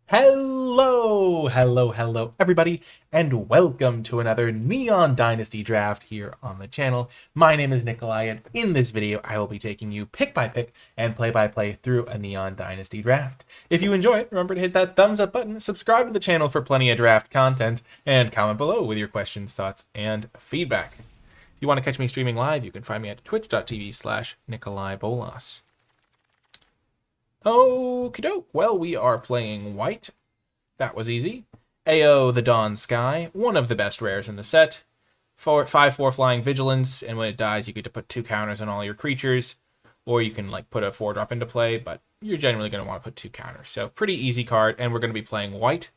Hello, everybody, and welcome to another Neon Dynasty draft here on the channel. My name is Nikolai, and in this video, I will be taking you pick by pick and play by play through a Neon Dynasty draft. If you enjoy it, remember to hit that thumbs up button, subscribe to the channel for plenty of draft content, and comment below with your questions, thoughts, and feedback. If you want to catch me streaming live, you can find me at twitch.tv/NicolaiBolas. Okie doke. Well, we are playing white. That was easy. AO the Dawn Sky, one of the best rares in the set. 5/4 flying vigilance, and when it dies, you get to put 2 counters on all your creatures. Or you can like put a 4-drop into play, but you're generally going to want to put 2 counters. So pretty easy card, and we're going to be playing white.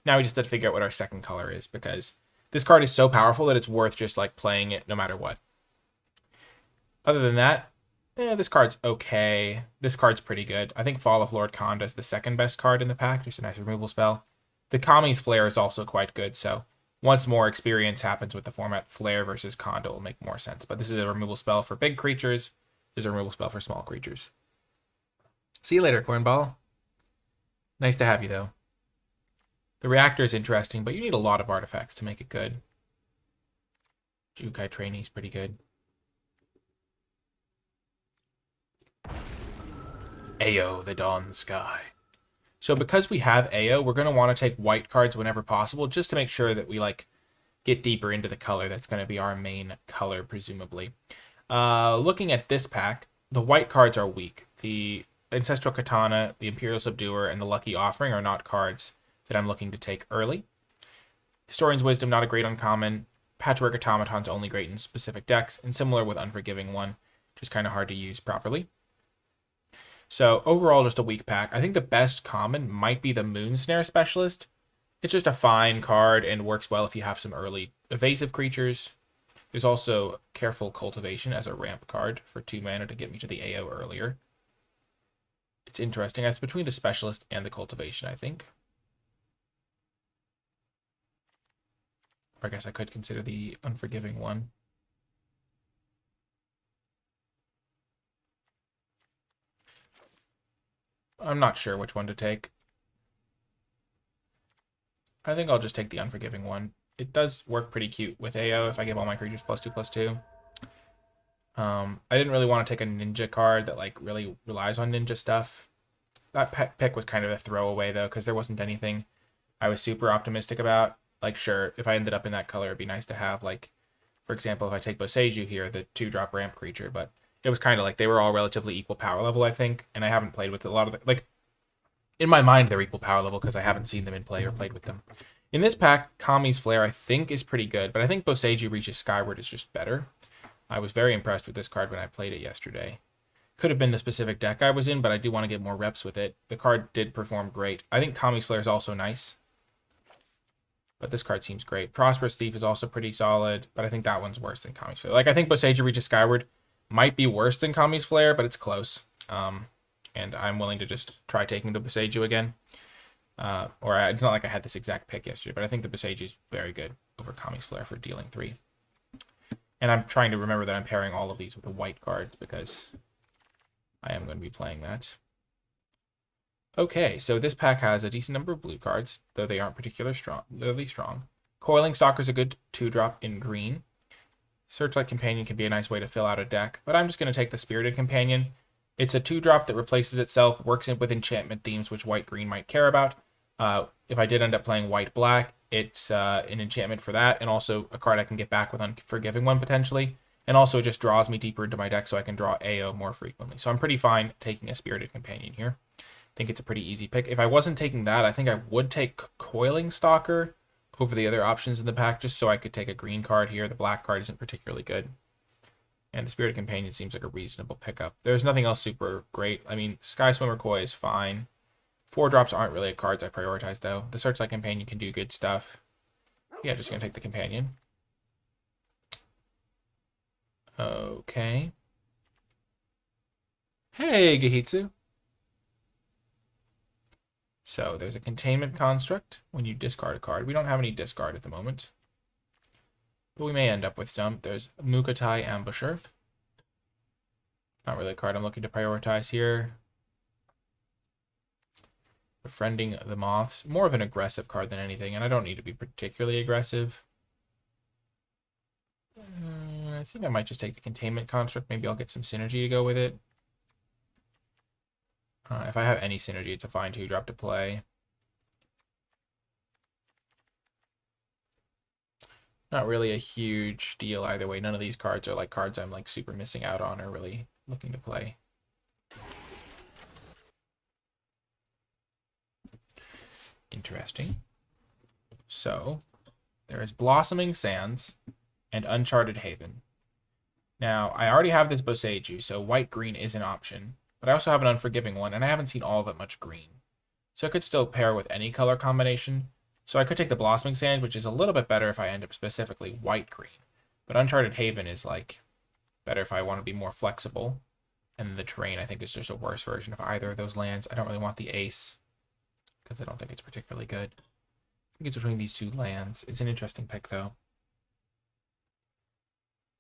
Now we just have to figure out what our second color is, because this card is so powerful that it's worth just like playing it no matter what. Other than that, this card's okay. This card's pretty good. I think Fall of Lord Konda is the second best card in the pack, just a nice removal spell. The Kami's Flare is also quite good, so once more experience happens with the format, Flare versus Konda will make more sense. But this is a removal spell for big creatures. There's a removal spell for small creatures. See you later, Cornball. Nice to have you, though. The reactor is interesting, but you need a lot of artifacts to make it good. Jukai Trainee's pretty good. AO the Dawn Sky. So because we have AO, we're going to want to take white cards whenever possible, just to make sure that we like get deeper into the color. That's going to be our main color, presumably. Looking at this pack, the white cards are weak. The Ancestral Katana, the Imperial Subduer, and the Lucky Offering are not cards that I'm looking to take early. Historian's Wisdom, not a great uncommon. Patchwork Automaton's only great in specific decks, and similar with Unforgiving One, just kind of hard to use properly. So overall, just a weak pack. I think the best common might be the Moonsnare Specialist. It's just a fine card and works well if you have some early evasive creatures. There's also Careful Cultivation as a ramp card for 2 mana to get me to the AO earlier. It's interesting. It's between the Specialist and the Cultivation, I think. Or I guess I could consider the Unforgiving One. I'm not sure which one to take. I think I'll just take the Unforgiving One. It does work pretty cute with AO if I give all my creatures +2/+2. I didn't really want to take a ninja card that like really relies on ninja stuff. That pick was kind of a throwaway though, because there wasn't anything I was super optimistic about. Like, sure, if I ended up in that color, it'd be nice to have, like, for example, if I take Boseiju here, the 2-drop ramp creature, but it was kind of like they were all relatively equal power level, I think, and I haven't played with a lot of the, like, in my mind, they're equal power level because I haven't seen them in play or played with them. In this pack, Kami's Flare, I think, is pretty good, but I think Boseiju Reaches Skyward is just better. I was very impressed with this card when I played it yesterday. Could have been the specific deck I was in, but I do want to get more reps with it. The card did perform great. I think Kami's Flare is also nice, but this card seems great. Prosperous Thief is also pretty solid, but I think that one's worse than Kami's Flare. Like, I think Boseiju Reaches Skyward might be worse than Kami's Flare, but it's close. And I'm willing to just try taking the Boseiju again. It's not like I had this exact pick yesterday, but I think the Boseiju is very good over Kami's Flare for dealing 3. And I'm trying to remember that I'm pairing all of these with a white card because I am going to be playing that. Okay, so this pack has a decent number of blue cards, though they aren't particularly strong. Coiling Stalker's a good 2-drop in green. Searchlight Companion can be a nice way to fill out a deck, but I'm just going to take the Spirited Companion. It's a 2-drop that replaces itself, works with enchantment themes, which white-green might care about. If I did end up playing white-black, it's an enchantment for that, and also a card I can get back with Unforgiving One, potentially. And also it just draws me deeper into my deck so I can draw AO more frequently. So I'm pretty fine taking a Spirited Companion here. I think it's a pretty easy pick. If I wasn't taking that, I think I would take Coiling Stalker over the other options in the pack, just so I could take a green card here. The black card isn't particularly good. And the Spirited Companion seems like a reasonable pickup. There's nothing else super great. I mean, Sky Swimmer Koi is fine. 4-drops aren't really cards I prioritize, though. The Searchlight Companion can do good stuff. Yeah, just going to take the Companion. Okay. Hey, Gehitsu. So there's a Containment Construct when you discard a card. We don't have any discard at the moment, but we may end up with some. There's Mukotai Ambusher. Not really a card I'm looking to prioritize here. Befriending the Moths. More of an aggressive card than anything, and I don't need to be particularly aggressive. I think I might just take the Containment Construct. Maybe I'll get some synergy to go with it. If I have any synergy, it's a fine 2-drop to play. Not really a huge deal either way. None of these cards are like cards I'm like super missing out on or really looking to play. Interesting. So there is Blossoming Sands and Uncharted Haven. Now, I already have this Boseiju, so white-green is an option. But I also have an Unforgiving one, and I haven't seen all of it much green. So it could still pair with any color combination. So I could take the Blossoming Sand, which is a little bit better if I end up specifically white-green. But Uncharted Haven is, like, better if I want to be more flexible. And the terrain, I think, is just a worse version of either of those lands. I don't really want the Ace, because I don't think it's particularly good. I think it's between these two lands. It's an interesting pick, though.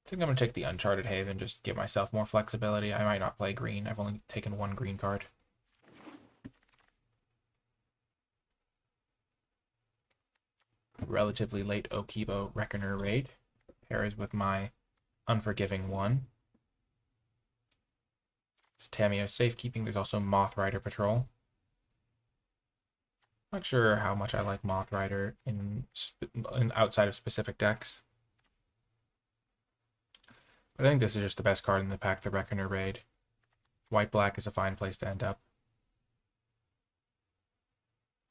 I think I'm going to take the Uncharted Haven, just give myself more flexibility. I might not play green. I've only taken one green card. Relatively late Okibo Reckoner raid. Pairs with my Unforgiving one. Tamio Safekeeping. There's also Moth Rider Patrol. Not sure how much I like Moth Rider in outside of specific decks. But I think this is just the best card in the pack, the Reckoner raid. White-black is a fine place to end up.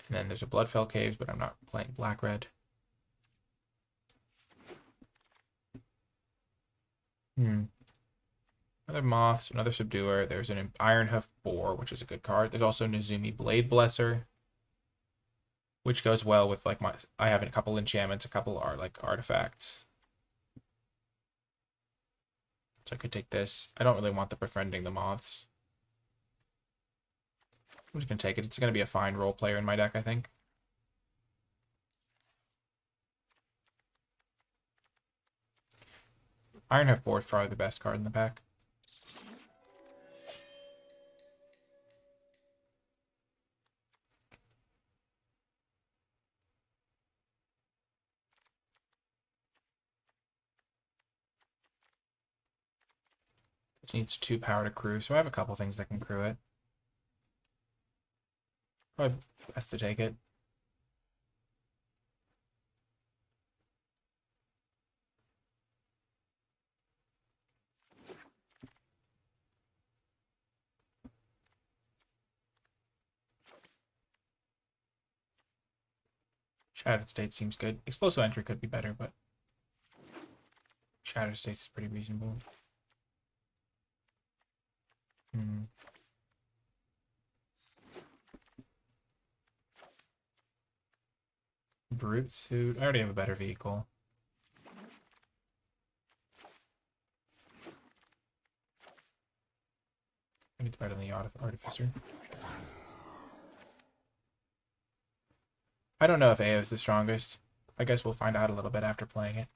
And then there's a Bloodfell Caves, but I'm not playing black-red. Another Moths, another Subduer. There's an Ironhoof Boar, which is a good card. There's also Nezumi Blade Blesser, which goes well with like I have a couple enchantments, a couple are like artifacts. So I could take this. I don't really want the Befriending the Moths. I'm just gonna take it. It's gonna be a fine role player in my deck, I think. Ironhoof Boar is probably the best card in the pack. This needs 2 power to crew, so I have a couple things that can crew it. Probably best to take it. Shattered State seems good. Explosive Entry could be better, but Shattered State is pretty reasonable. Brute Suit. I already have a better vehicle. I need to better than the Artificer. I don't know if AO is the strongest. I guess we'll find out a little bit after playing it.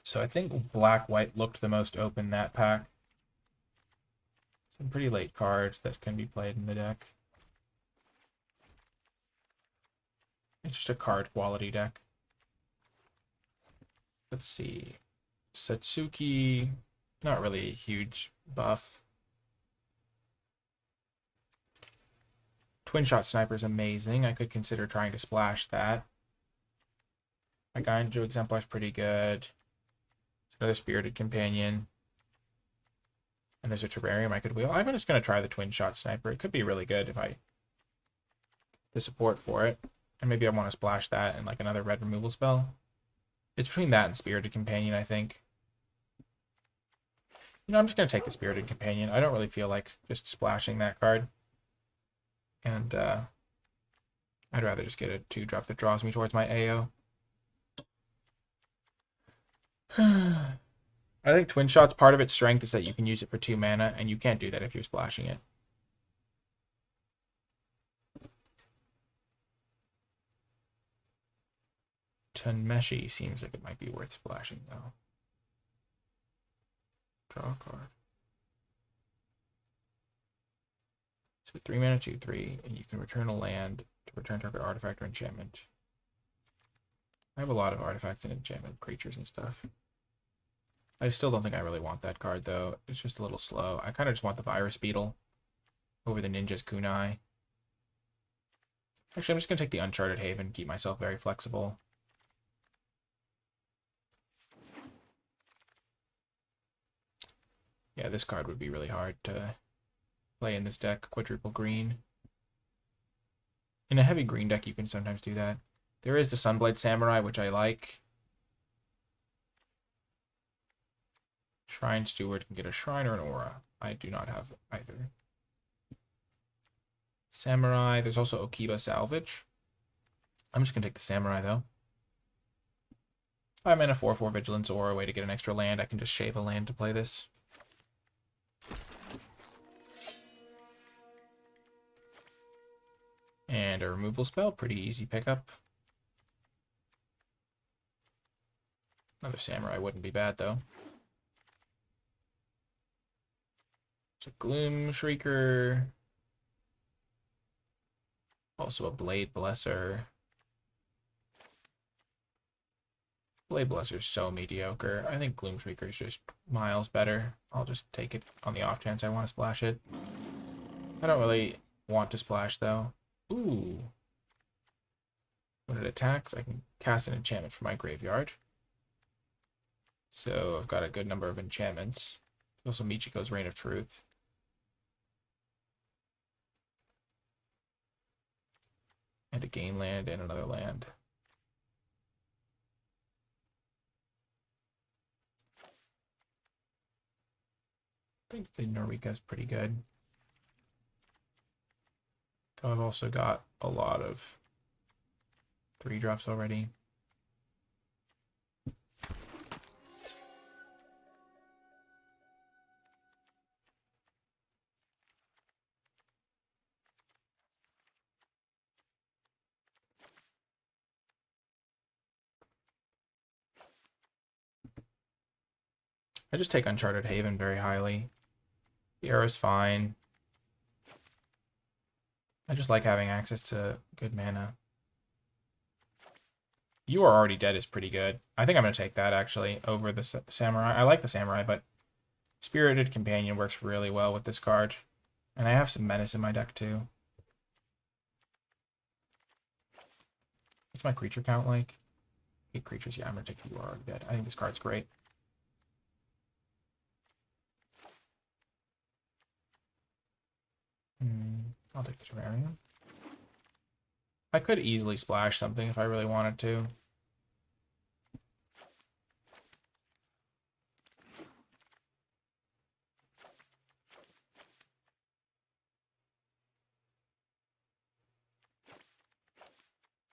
So I think black-white looked the most open in that pack. Some pretty late cards that can be played in the deck. It's just a card quality deck. Let's see. Satsuki, not really a huge buff. Twin Shot Sniper is amazing. I could consider trying to splash that. My Gainjo Exemplar is pretty good. Another Spirited Companion. And there's a Terrarium I could wheel. I'm just going to try the Twin Shot Sniper. It could be really good if I the support for it. And maybe I want to splash that and like another red removal spell. It's between that and Spirited Companion, I think. You know, I'm just going to take the Spirited Companion. I don't really feel like just splashing that card. And I'd rather just get a 2-drop that draws me towards my AO. I think Twin Shot's part of its strength is that you can use it for 2 mana, and you can't do that if you're splashing it. Tenmeshi seems like it might be worth splashing, though. Draw a card. So 3 mana, 2/3, and you can return a land to return target artifact or enchantment. I have a lot of artifacts and enchantment creatures and stuff. I still don't think I really want that card, though. It's just a little slow. I kind of just want the Virus Beetle over the Ninja's Kunai. Actually, I'm just going to take the Uncharted Haven, keep myself very flexible. Yeah, this card would be really hard to play in this deck. Quadruple green. In a heavy green deck, you can sometimes do that. There is the Sunblade Samurai, which I like. Shrine Steward can get a shrine or an aura. I do not have either. Samurai. There's also Okiba Salvage. I'm just going to take the Samurai, though. 5 mana, 4/4 Vigilance Aura, a way to get an extra land. I can just shave a land to play this. And a removal spell. Pretty easy pickup. Another Samurai wouldn't be bad, though. It's a Gloom Shrieker. Also a Blade Blesser. Blade Blesser is so mediocre. I think Gloom Shrieker is just miles better. I'll just take it on the off chance I want to splash it. I don't really want to splash, though. Ooh. When it attacks, I can cast an enchantment from my graveyard. So I've got a good number of enchantments. Also Michiko's Reign of Truth. And a gain land and another land. I think the Norika is pretty good. Though I've also got a lot of 3-drops already. I just take Uncharted Haven very highly. The arrow's fine. I just like having access to good mana. You Are Already Dead is pretty good. I think I'm going to take that, actually, over the Samurai. I like the Samurai, but Spirited Companion works really well with this card. And I have some Menace in my deck, too. What's my creature count like? 8 creatures. Yeah, I'm going to take You Are Already Dead. I think this card's great. I'll take the Terrarium. I could easily splash something if I really wanted to. I'm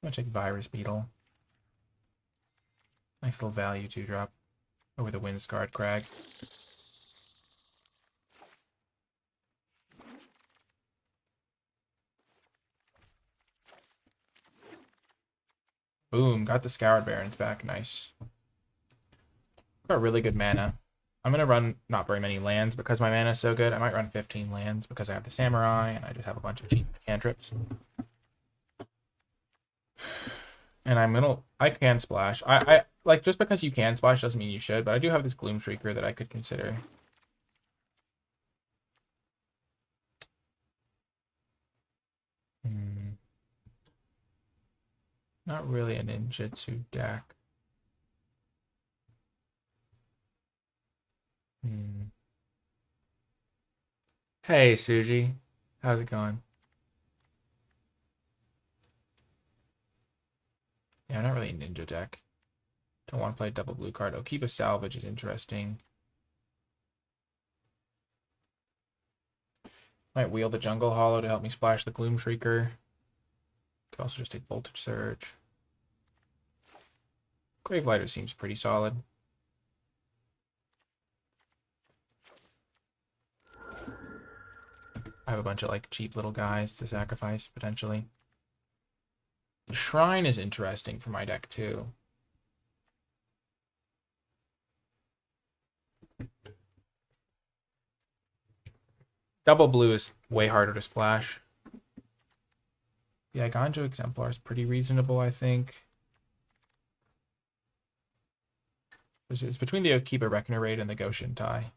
going to take Virus Beetle. Nice little value 2-drop over the Windscarred Crag. Boom, got the Scoured Barrens back. Nice. Got really good mana. I'm going to run not very many lands because my mana is so good. I might run 15 lands because I have the Samurai and I just have a bunch of cheap cantrips. And I can splash. I like, just because you can splash doesn't mean you should, but I do have this Gloom Shrieker that I could consider. Not really a ninjutsu deck. Hey, Suji. How's it going? Yeah, I'm not really a ninja deck. Don't want to play a double blue card. Okiba Salvage is interesting. Might wield the Jungle Hollow to help me splash the Gloom Shrieker. Could also just take Voltage Surge. Gravelighter seems pretty solid. I have a bunch of like cheap little guys to sacrifice potentially. The Shrine is interesting for my deck too. Double blue is way harder to splash. Yeah, Ganjo Exemplar is pretty reasonable, I think. It's between the Okiba Reckoner Raid and the Goshin Tai.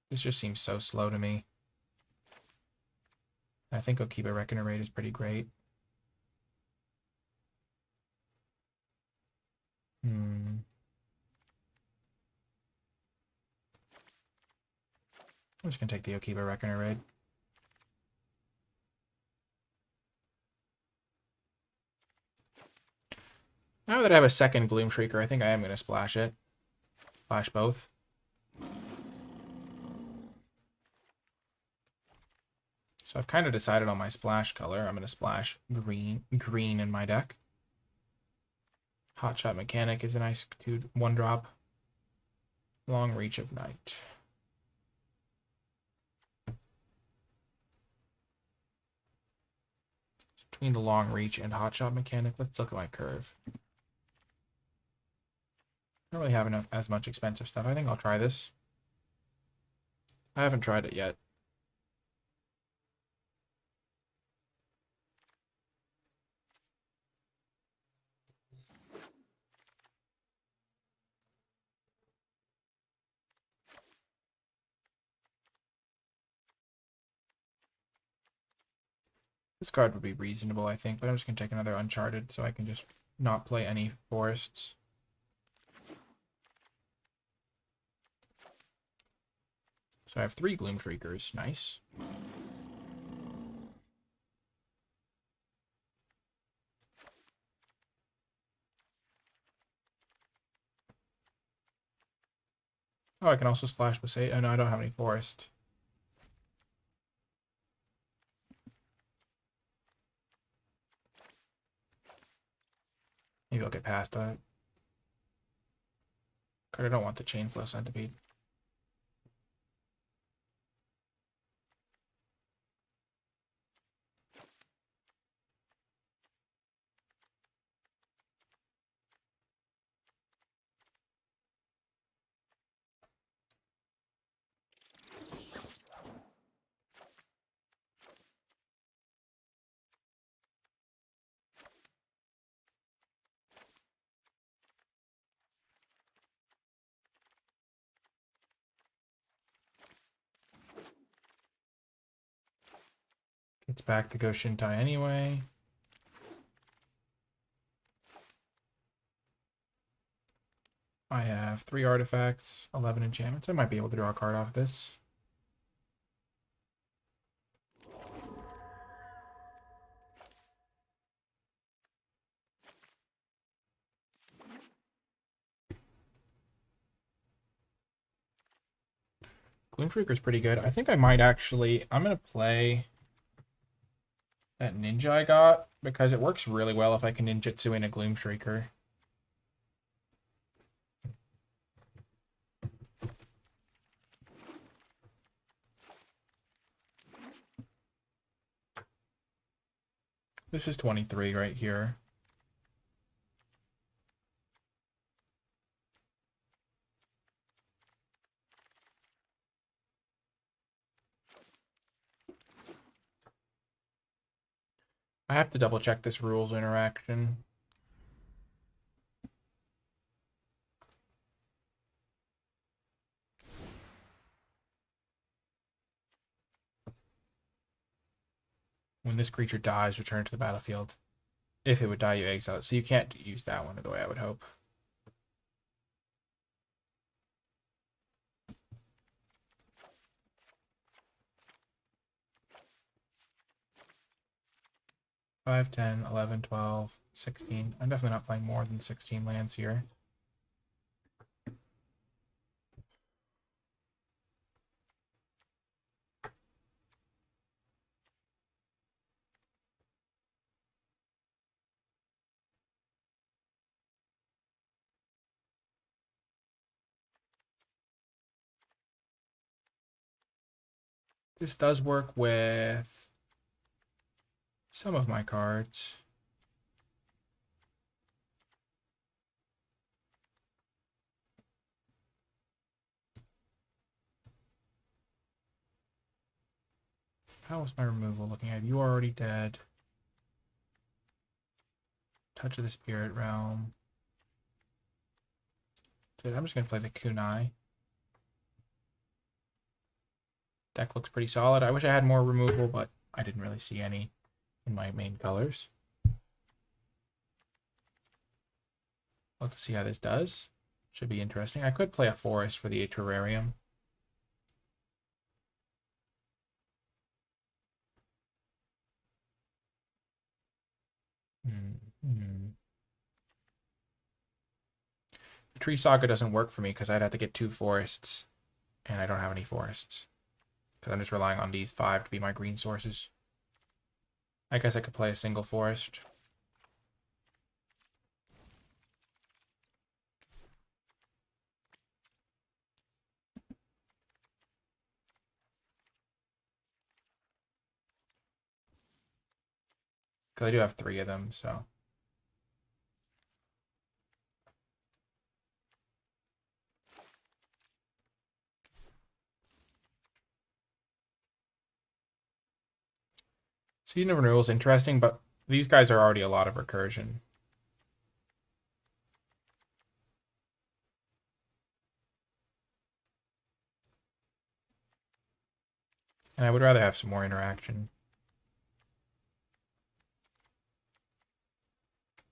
This just seems so slow to me. I think Okiba Reckoner Raid is pretty great. I'm just going to take the Okiba Reckoner Raid. Now that I have a second Gloom Shrieker, I think I am going to splash it. Splash both. So I've kind of decided on my splash color. I'm going to splash green in my deck. Hotshot Mechanic is a nice 1-drop. Long Reach of Night. Between the Long Reach and Hotshot Mechanic, let's look at my curve. I don't really have enough as much expensive stuff. I think I'll try this. I haven't tried it yet. This card would be reasonable, I think, but I'm just going to take another Uncharted so I can just not play any forests. So I have 3 Gloom Shriekers. Nice. Oh, I can also splash Basate. Oh, no, I don't have any forest. Maybe I'll get past that. Because I don't want the Chainflow Centipede. Gets back to Goshin Tai anyway. I have 3 artifacts, 11 enchantments. I might be able to draw a card off this. Gloom Shrieker's pretty good. I think I might actually... I'm going to play that ninja I got because it works really well if I can ninjutsu in a Gloom Shrieker. This is 23 right here. I have to double check this rules interaction. When this creature dies, return it to the battlefield. If it would die, you exile it. So you can't use that one the way I would hope. Five, 10, 11, 12, 16. I'm definitely not playing more than 16 lands here. This does work with some of my cards. How is my removal looking? Have you already dead? Touch of the Spirit Realm. Dude, I'm just going to play the Kunai. Deck looks pretty solid. I wish I had more removal, but I didn't really see any in my main colors. Let's see how this does. Should be interesting. I could play a forest for the terrarium. The Tree Saga doesn't work for me because I'd have to get 2 forests, and I don't have any forests. Because I'm just relying on these 5 to be my green sources. I guess I could play a single forest. Because I do have 3 of them, so. Season of Renewal is interesting, but these guys are already a lot of recursion. And I would rather have some more interaction.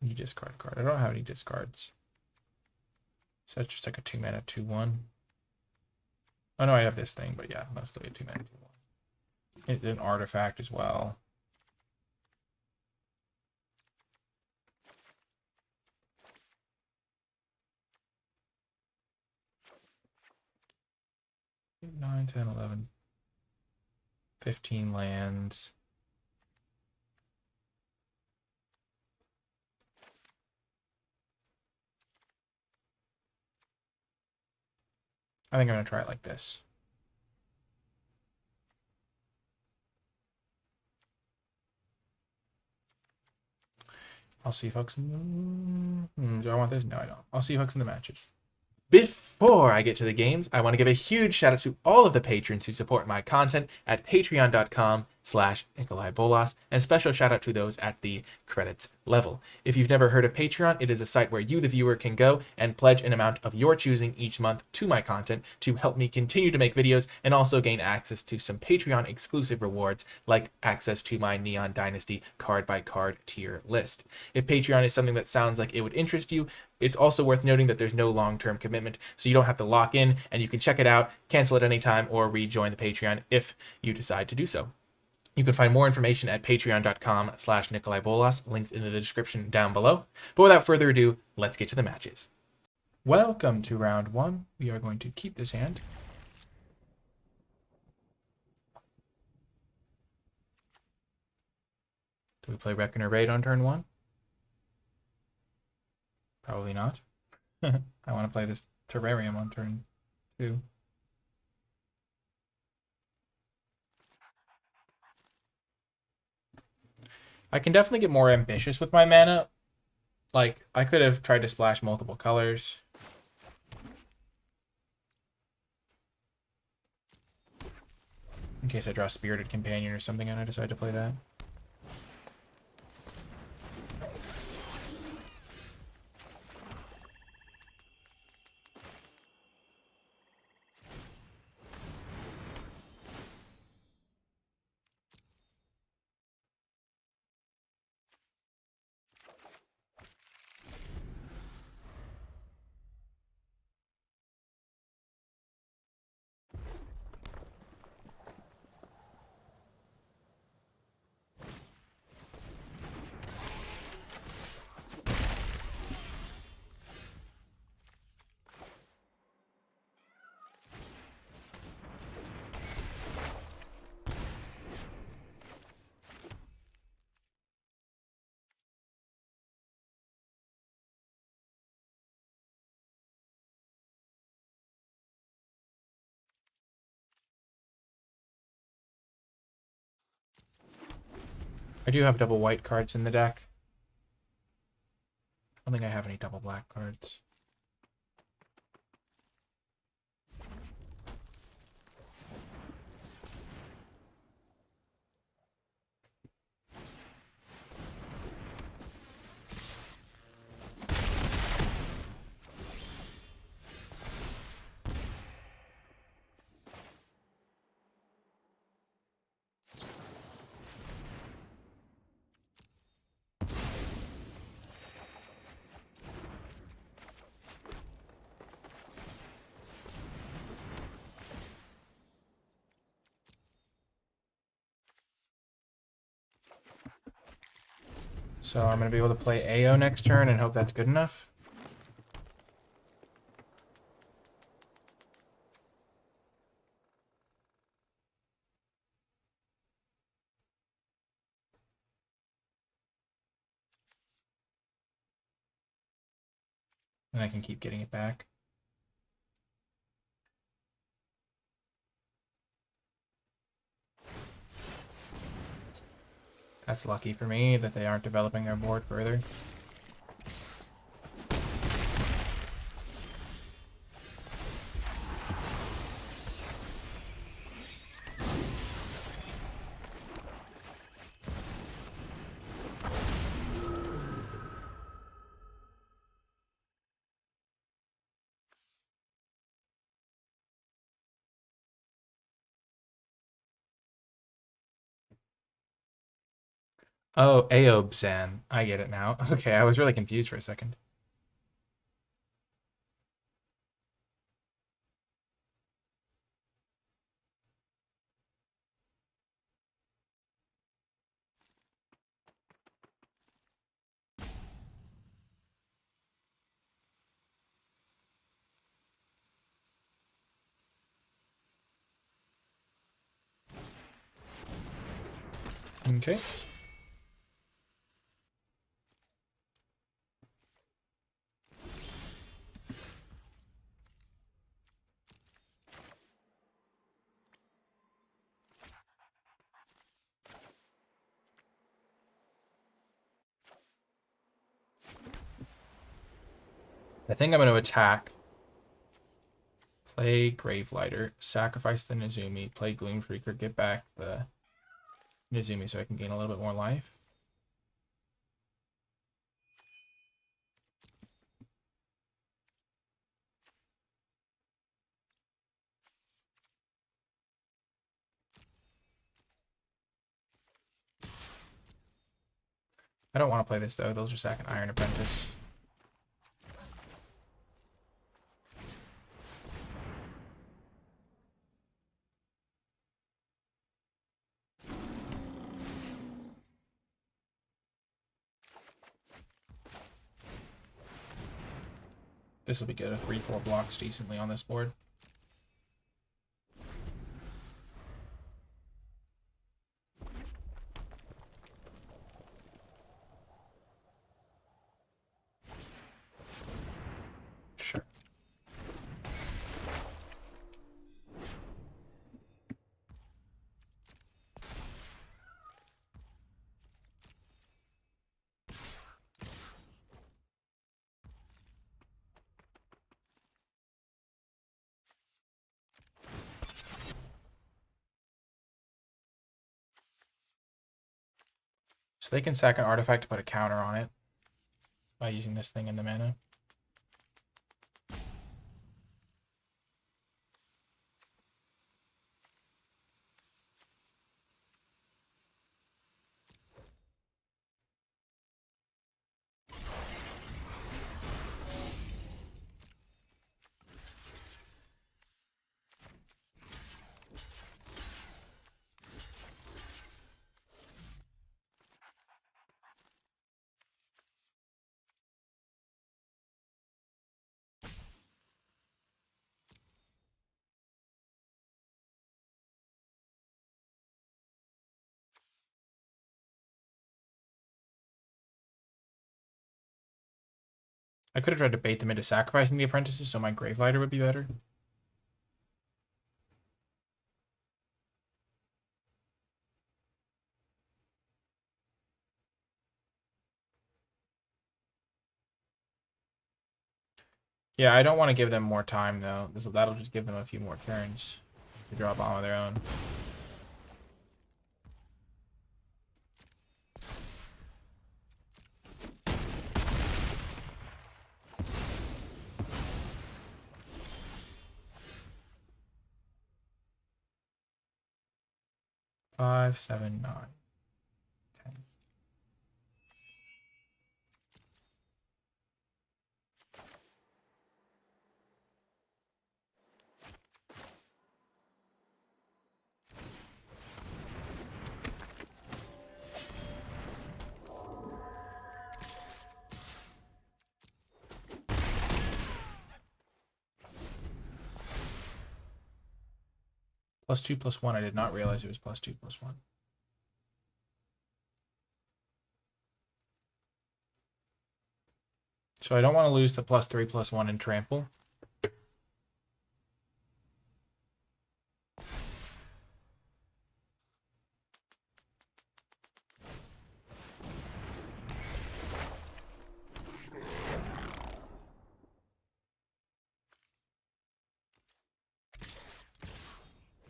You discard a card. I don't have any discards. So that's just like a 2-mana 2/1. Oh no, I have this thing, but yeah, mostly a 2-mana 2/1. It's an artifact as well. Nine, 10, 11, 15 lands. I think I'm going to try it like this. I'll see folks in the... do I want this? No, I don't. I'll see folks in the matches. Before I get to the games, I want to give a huge shout out to all of the patrons who support my content at patreon.com/NicolaiBolas, and a special shout out to those at the credits level. If you've never heard of Patreon, it is a site where you, the viewer, can go and pledge an amount of your choosing each month to my content to help me continue to make videos and also gain access to some Patreon exclusive rewards like access to my Neon Dynasty card by card tier list. If Patreon is something that sounds like it would interest you, it's also worth noting that there's no long-term commitment, so you don't have to lock in, and you can check it out, cancel at any time, or rejoin the Patreon if you decide to do so. You can find more information at patreon.com/NicolaiBolas, links in the description down below. But without further ado, let's get to the matches. Welcome to round 1. We are going to keep this hand. Do we play Reckoner Raid on turn 1? Probably not. I want to play this Terrarium on turn 2. I can definitely get more ambitious with my mana. Like, I could have tried to splash multiple colors. In case I draw Spirited Companion or something and I decide to play that. I do have double white cards in the deck. I don't think I have any double black cards. So I'm going to be able to play AO next turn and hope that's good enough. And I can keep getting it back. That's lucky for me that they aren't developing their board further. Oh, Aobsan. I get it now. Okay, I was really confused for a second. Okay. I think I'm going to attack. Play Gravelighter, sacrifice the Nezumi, play Gloomshrieker, get back the Nezumi so I can gain a little bit more life. I don't want to play this though, they'll just sack an Iron Apprentice. This will be good. 3-4 blocks decently on this board. Sure. So they can sack an artifact to put a counter on it by using this thing in the mana. I could have tried to bait them into sacrificing the apprentices so my Gravelighter would be better. Yeah, I don't want to give them more time though. That'll just give them a few more turns to draw a bomb of their own. Five, 7, 9, 10. +2/+1. I did not realize it was +2/+1. So I don't want to lose the +3/+1 in trample.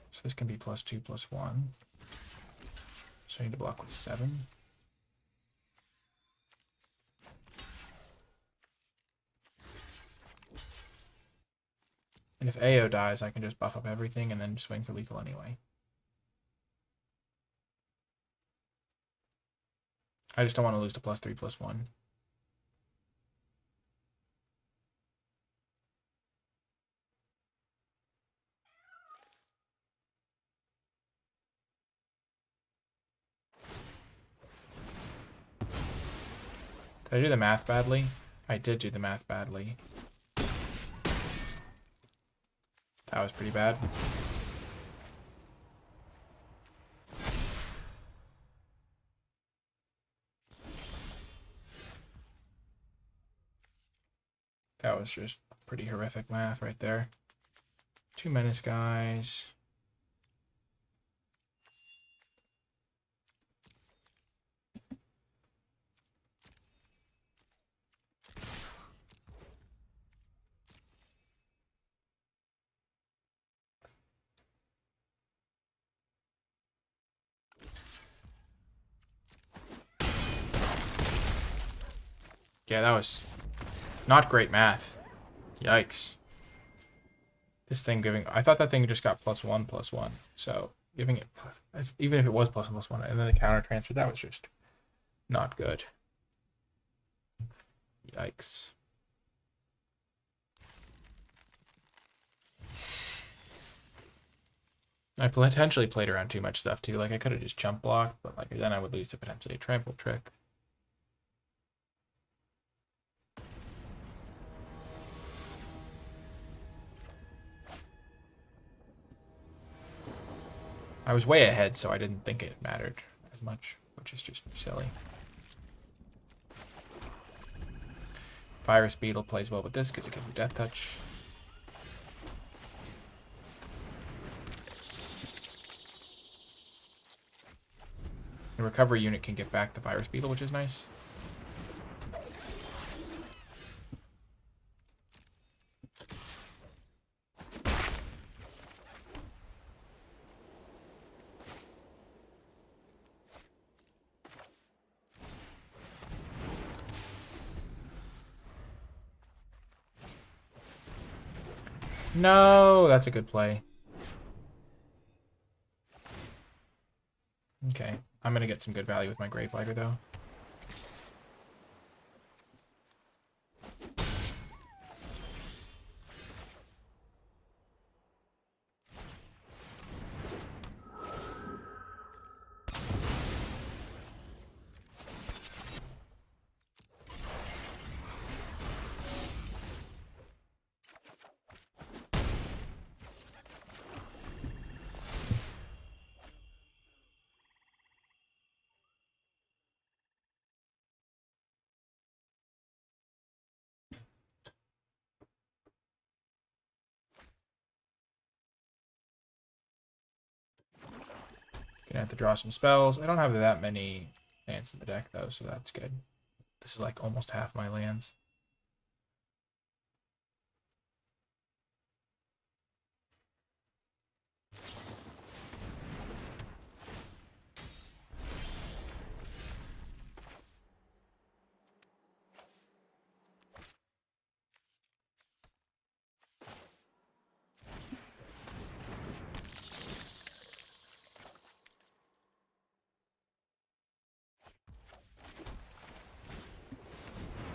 So this can be +2/+1. So I need to block with 7. And if AO dies, I can just buff up everything and then swing for lethal anyway. I just don't want to lose to +3/+1. Did I do the math badly? I did do the math badly. That was pretty bad. That was just pretty horrific math right there. 2 menace guys. Yeah, that was not great math. Yikes. This thing giving... I thought that thing just got +1/+1. So giving it... Even if it was +1/+1 and then the counter transfer, that was just not good. Yikes. I potentially played around too much stuff too. Like I could have just jump blocked, but like then I would lose to potentially a trample trick. I was way ahead, so I didn't think it mattered as much, which is just silly. Virus Beetle plays well with this because it gives the death touch. The recovery unit can get back the Virus Beetle, which is nice. No, that's a good play. Okay, I'm gonna get some good value with my Gravelighter though. Gonna have to draw some spells. I don't have that many lands in the deck though, so that's good. This is like almost half my lands.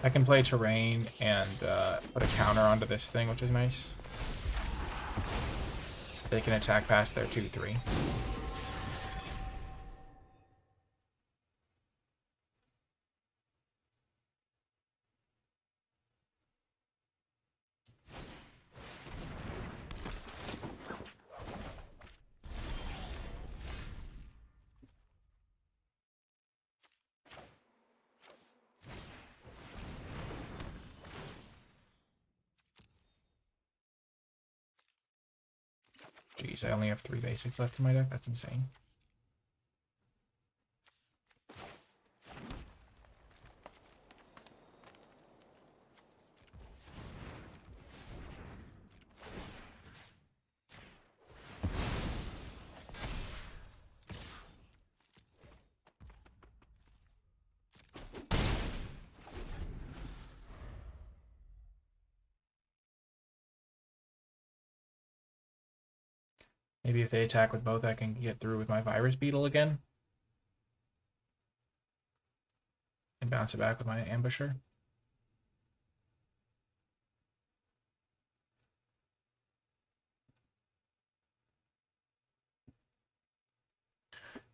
I can play terrain and put a counter onto this thing, which is nice. So they can attack past their 2/3. Jeez, I only have 3 basics left in my deck. That's insane. Maybe if they attack with both, I can get through with my Virus Beetle again. And bounce it back with my Ambusher.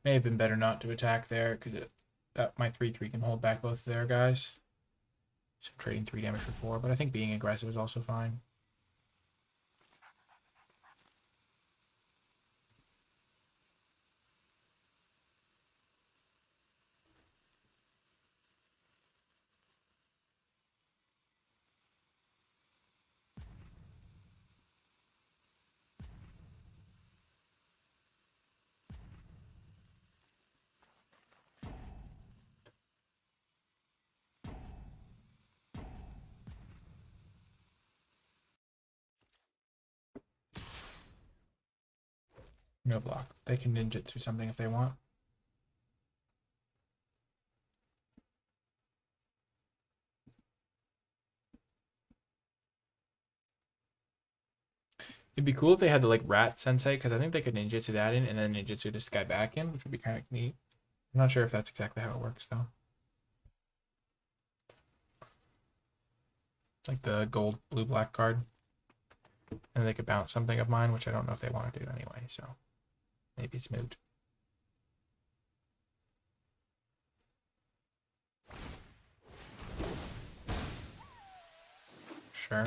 May have been better not to attack there, because my 3/3 can hold back both of their guys. So I'm trading 3 damage for 4, but I think being aggressive is also fine. No block. They can ninjutsu something if they want. It'd be cool if they had the like rat sensei, because I think they could ninjutsu that in and then ninjutsu this guy back in, which would be kind of neat. I'm not sure if that's exactly how it works though. Like the gold blue black card. And they could bounce something of mine, which I don't know if they want to do anyway, so maybe it's moot. Sure.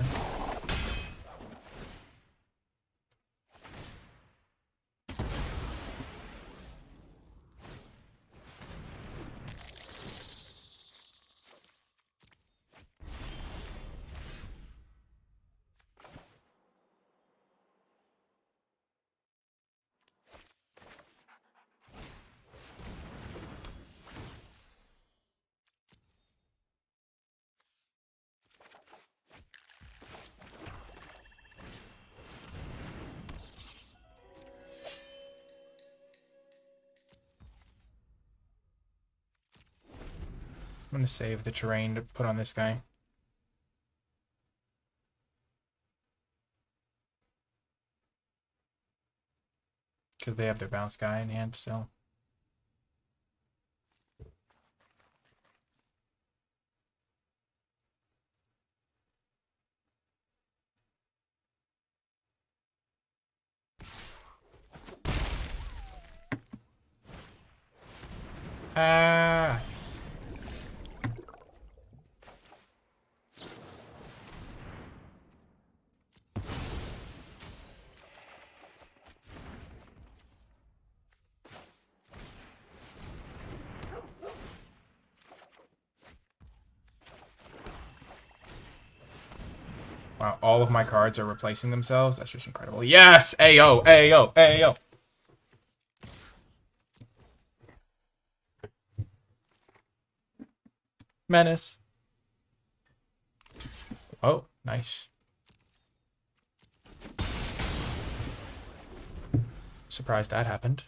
I'm going to save the terrain to put on this guy. Because they have their bounce guy in hand still. Ah! Wow, all of my cards are replacing themselves. That's just incredible. Yes! Ayo! Ayo! Ayo! Menace. Oh, nice. Surprised that happened.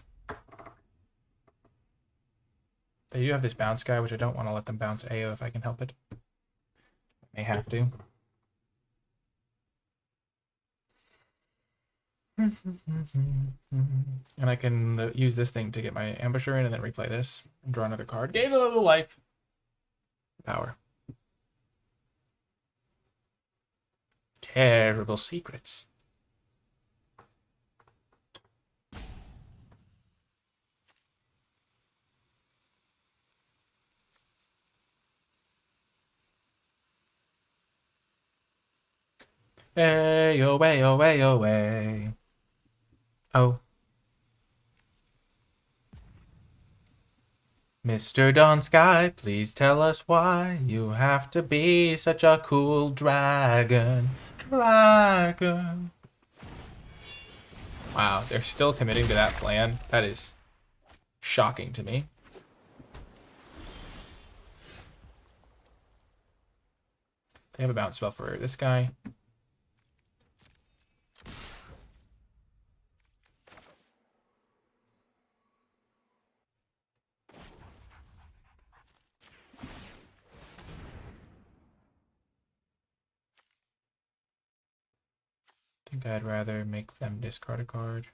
They do have this bounce guy, which I don't want to let them bounce AO if I can help it. May have to. And I can use this thing to get my ambusher in and then replay this and draw another card. Gain another life. Power. Terrible secrets. Hey, oh, way, oh, way, oh, way. Oh. Mr. Dawn Sky, please tell us why you have to be such a cool dragon. Dragon. Wow, they're still committing to that plan. That is shocking to me. They have a bounce spell for this guy. I think I'd rather make them discard a card.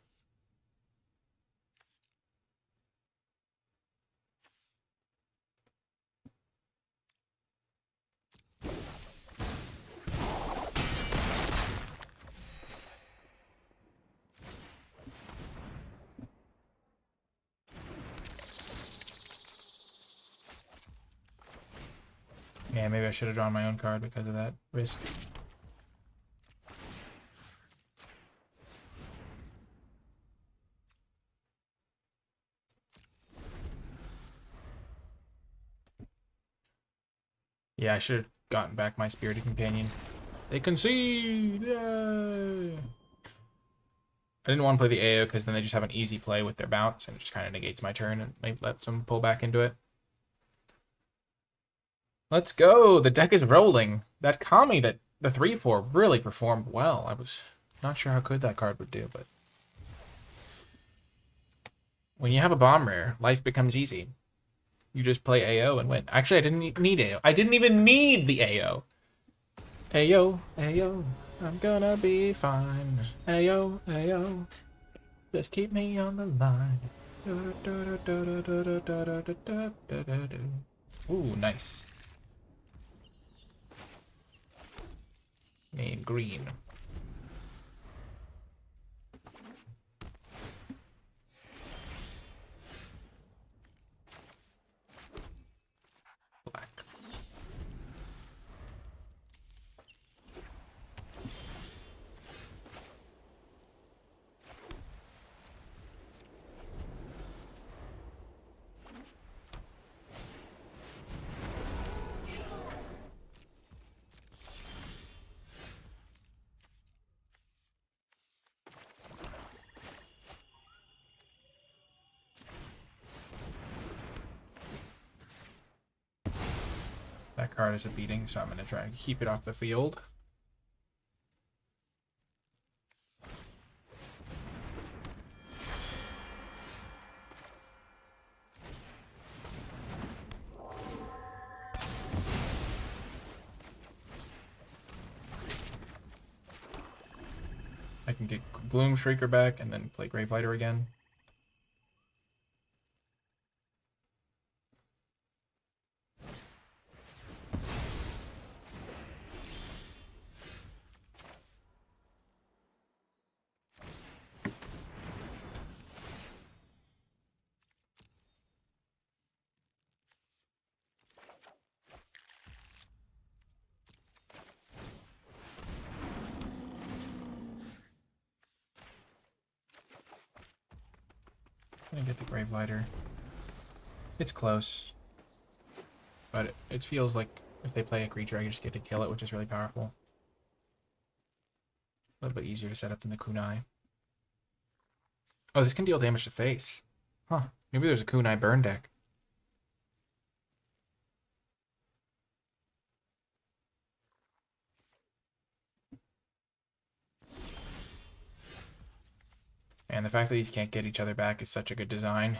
Yeah, maybe I should have drawn my own card because of that risk. Yeah, I should have gotten back my Spirited Companion. They concede! Yay! I didn't want to play the AO because then they just have an easy play with their bounce and it just kind of negates my turn and maybe lets them pull back into it. Let's go! The deck is rolling. That Kami, that the 3/4 really performed well. I was not sure how good that card would do, but when you have a bomb rare, life becomes easy. You just play AO and win. Actually, I didn't need AO. I didn't even need the AO. AO, AO, I'm gonna be fine. AO, AO, just keep me on the line. Ooh, nice. Name green. Black. That card is a beating, so I'm going to try and keep it off the field. I can get Gloom Shrieker back and then play Gravelighter again. I'm gonna get the Gravelighter. It's close. But it feels like if they play a creature, I just get to kill it, which is really powerful. A little bit easier to set up than the Kunai. Oh, this can deal damage to face. Huh. Maybe there's a Kunai burn deck. And the fact that these can't get each other back is such a good design.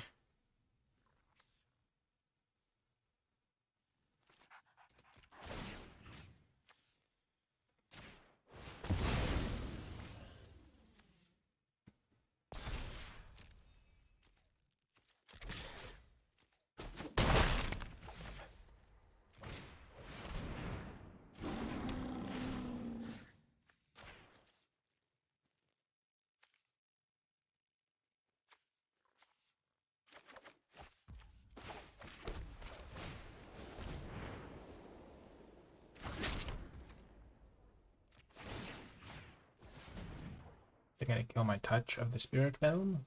They're gonna kill my touch of the Spirit Realm?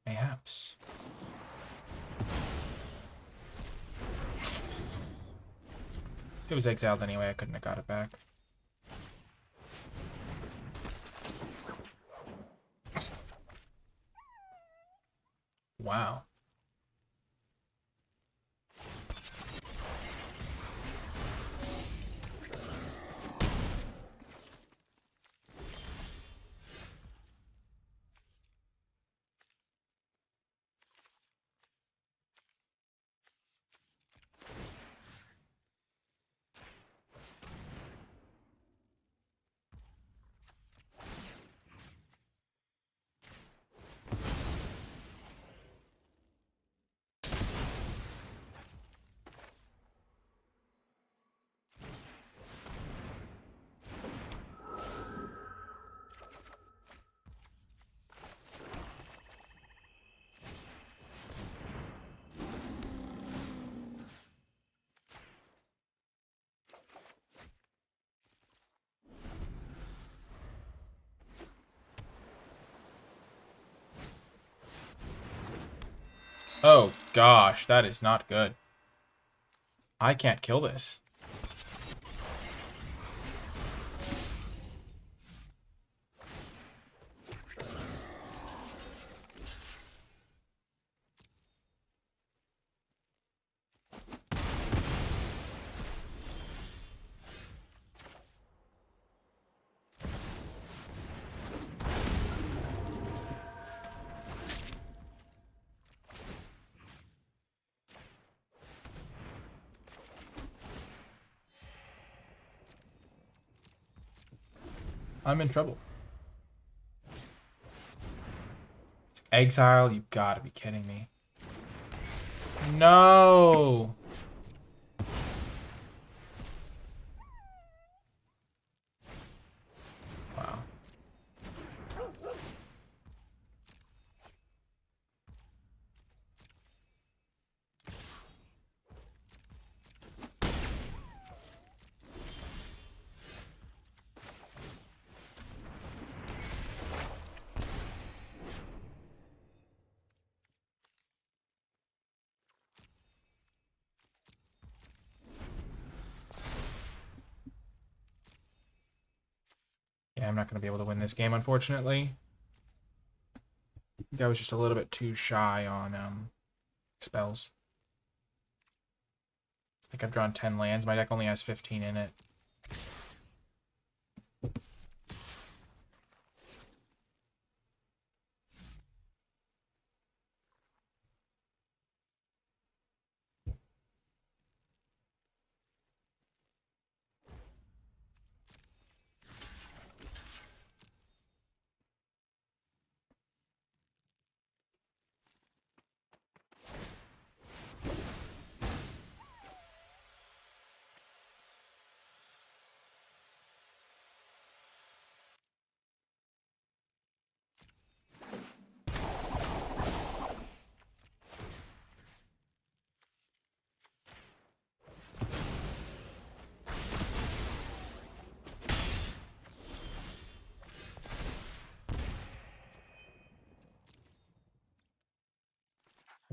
Mayhaps. It was exiled anyway, I couldn't have got it back. Wow. Oh gosh, that is not good. I can't kill this. I'm in trouble. Exile? You gotta be kidding me. No! Wow. Yeah, I'm not going to be able to win this game, unfortunately. I think I was just a little bit too shy on spells. I think I've drawn 10 lands. My deck only has 15 in it.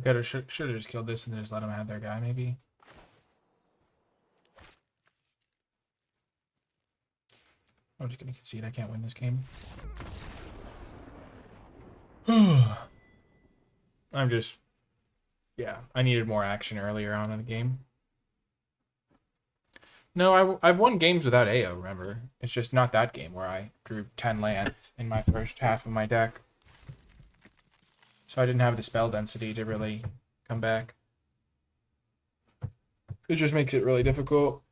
I should have just killed this and just let them have their guy, maybe. I'm just going to concede. I can't win this game. I'm just... Yeah, I needed more action earlier on in the game. No, I've won games without AO, remember? It's just not that game where I drew 10 lands in my first half of my deck. So I didn't have the spell density to really come back. It just makes it really difficult.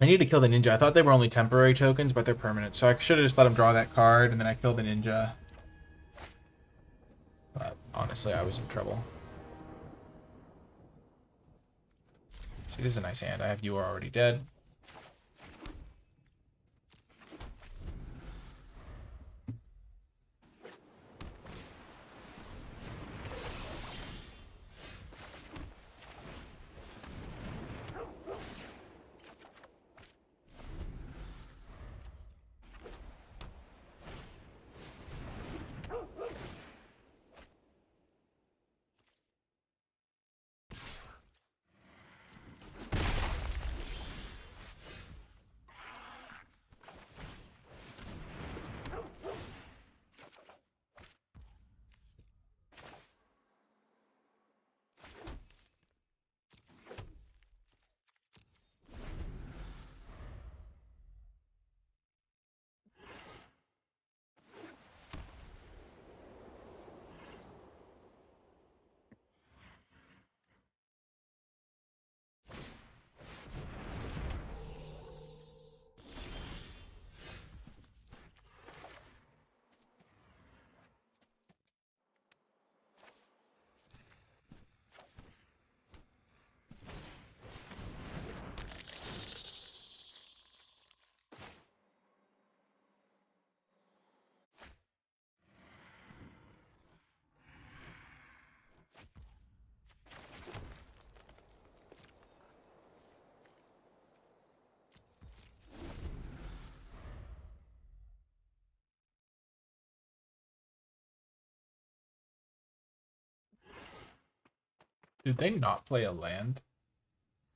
I need to kill the ninja. I thought they were only temporary tokens, but they're permanent. So I should have just let him draw that card, and then I killed the ninja. But honestly, I was in trouble. See, this is a nice hand. I have You Are Already Dead. Did they not play a land?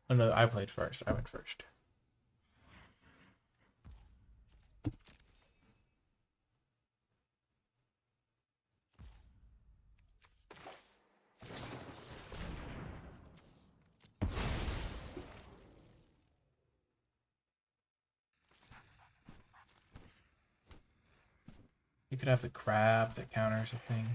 Oh no, I played first. I went first. You could have the crab that counters a thing.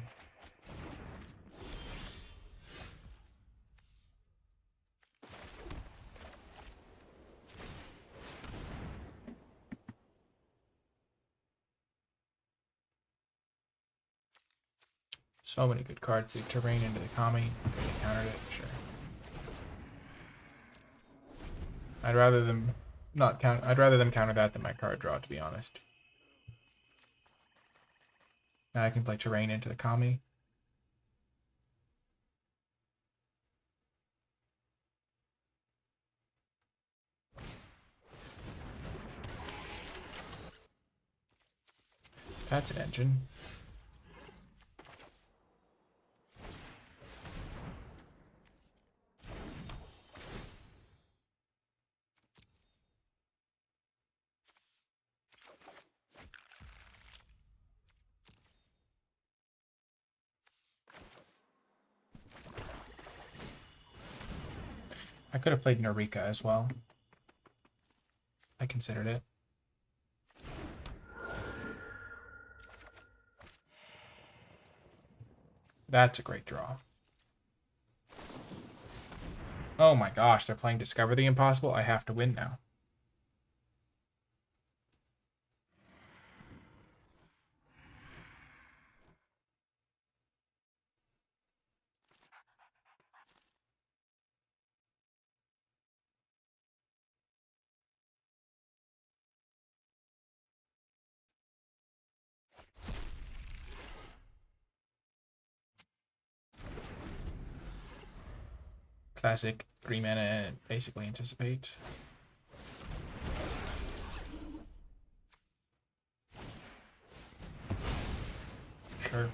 So many good cards. The terrain into the Kami. Okay, they countered it. Sure. I'd rather them not count. I'd rather them counter that than my card draw, to be honest. Now I can play terrain into the Kami. That's an engine. I could have played Narika as well. I considered it. That's a great draw. Oh my gosh, they're playing Discover the Impossible. I have to win now. Classic 3 mana, basically anticipate. Sure.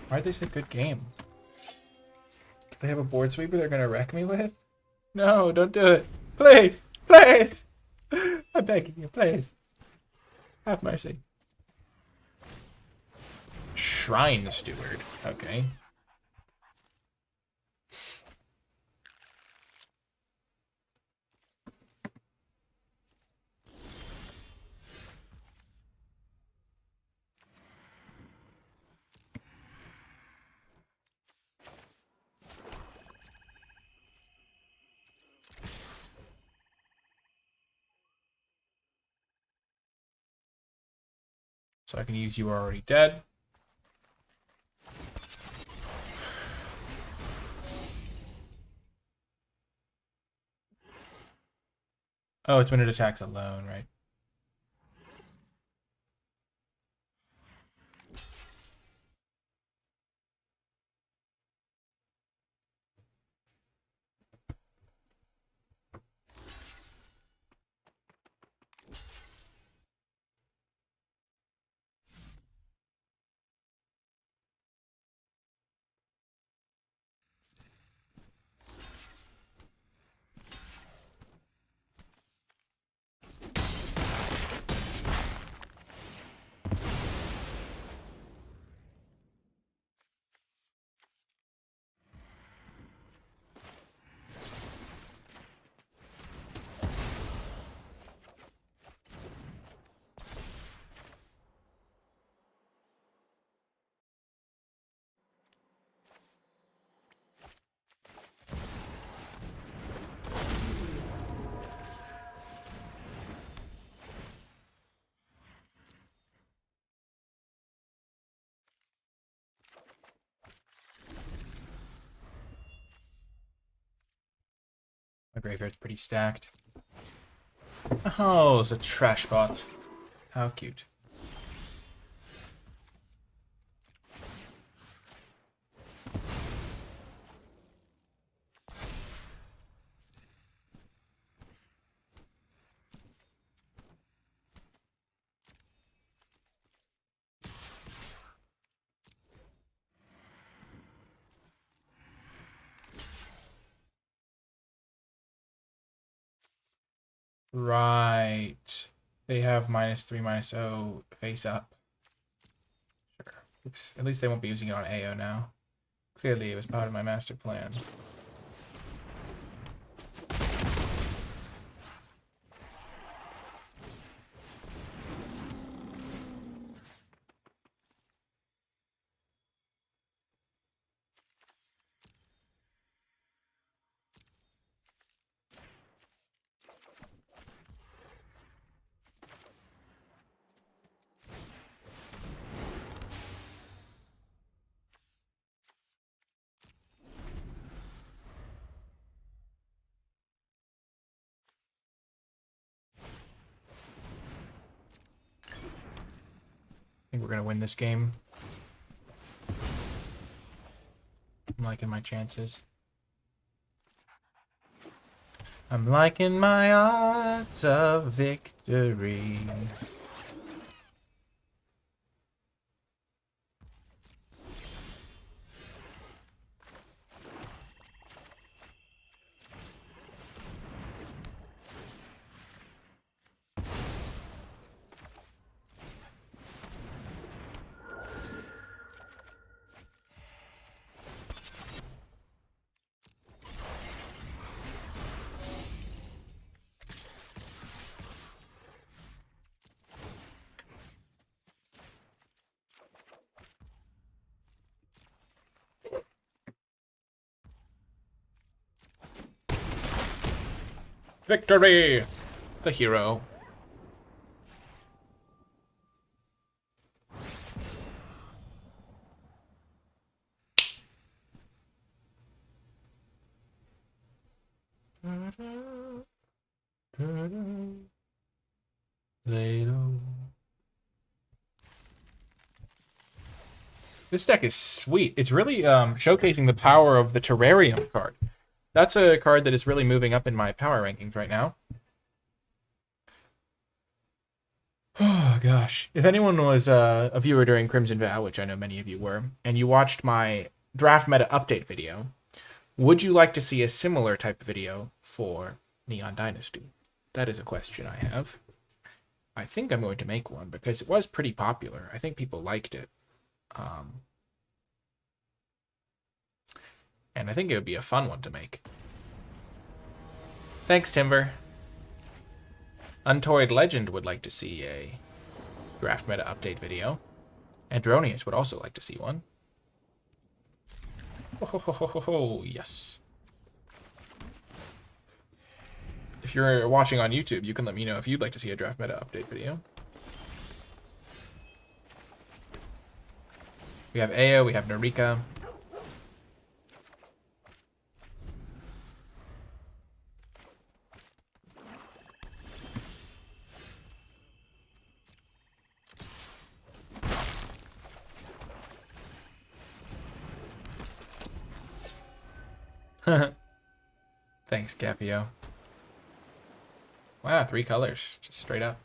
Why'd they say good game? Do they have a board sweeper they're gonna wreck me with? No, don't do it. Please! Please! I'm begging you, please. Have mercy. Shrine Steward. Okay. So I can use You Are Already Dead. Oh, it's when it attacks alone, right? My graveyard's pretty stacked. Oh, it's a trash bot. How cute. Right. They have -3, -0 face up. Sure. Oops. At least they won't be using it on AO now. Clearly, it was part of my master plan. I think we're going to win this game. I'm liking my chances. I'm liking my odds of victory. Victory! The hero. This deck is sweet. It's really showcasing the power of the Terrarium card. That's a card that is really moving up in my power rankings right now. Oh, gosh. If anyone was a viewer during Crimson Vow, which I know many of you were, and you watched my draft meta update video, would you like to see a similar type of video for Neon Dynasty? That is a question I have. I think I'm going to make one because it was pretty popular. I think people liked it. And I think it would be a fun one to make. Thanks, Timber. Untoyed Legend would like to see a draft meta update video. Andronius would also like to see one. Oh, yes. If you're watching on YouTube, you can let me know if you'd like to see a draft meta update video. We have Ao, we have Narika. Thanks, Capio. Wow, 3 colors, just straight up.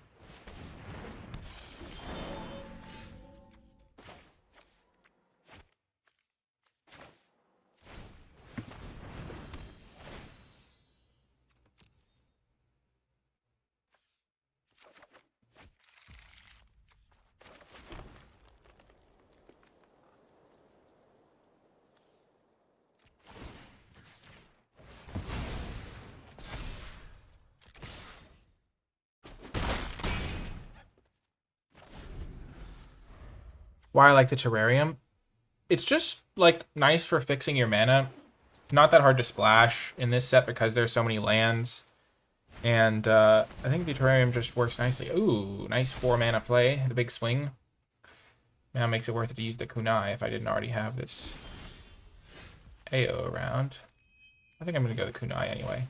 Why I like the Terrarium? It's just like nice for fixing your mana. It's not that hard to splash in this set because there's so many lands. And I think the Terrarium just works nicely. Ooh, nice 4 mana play, the big swing. Now makes it worth it to use the Kunai if I didn't already have this AO around. I think I'm going to go the Kunai anyway.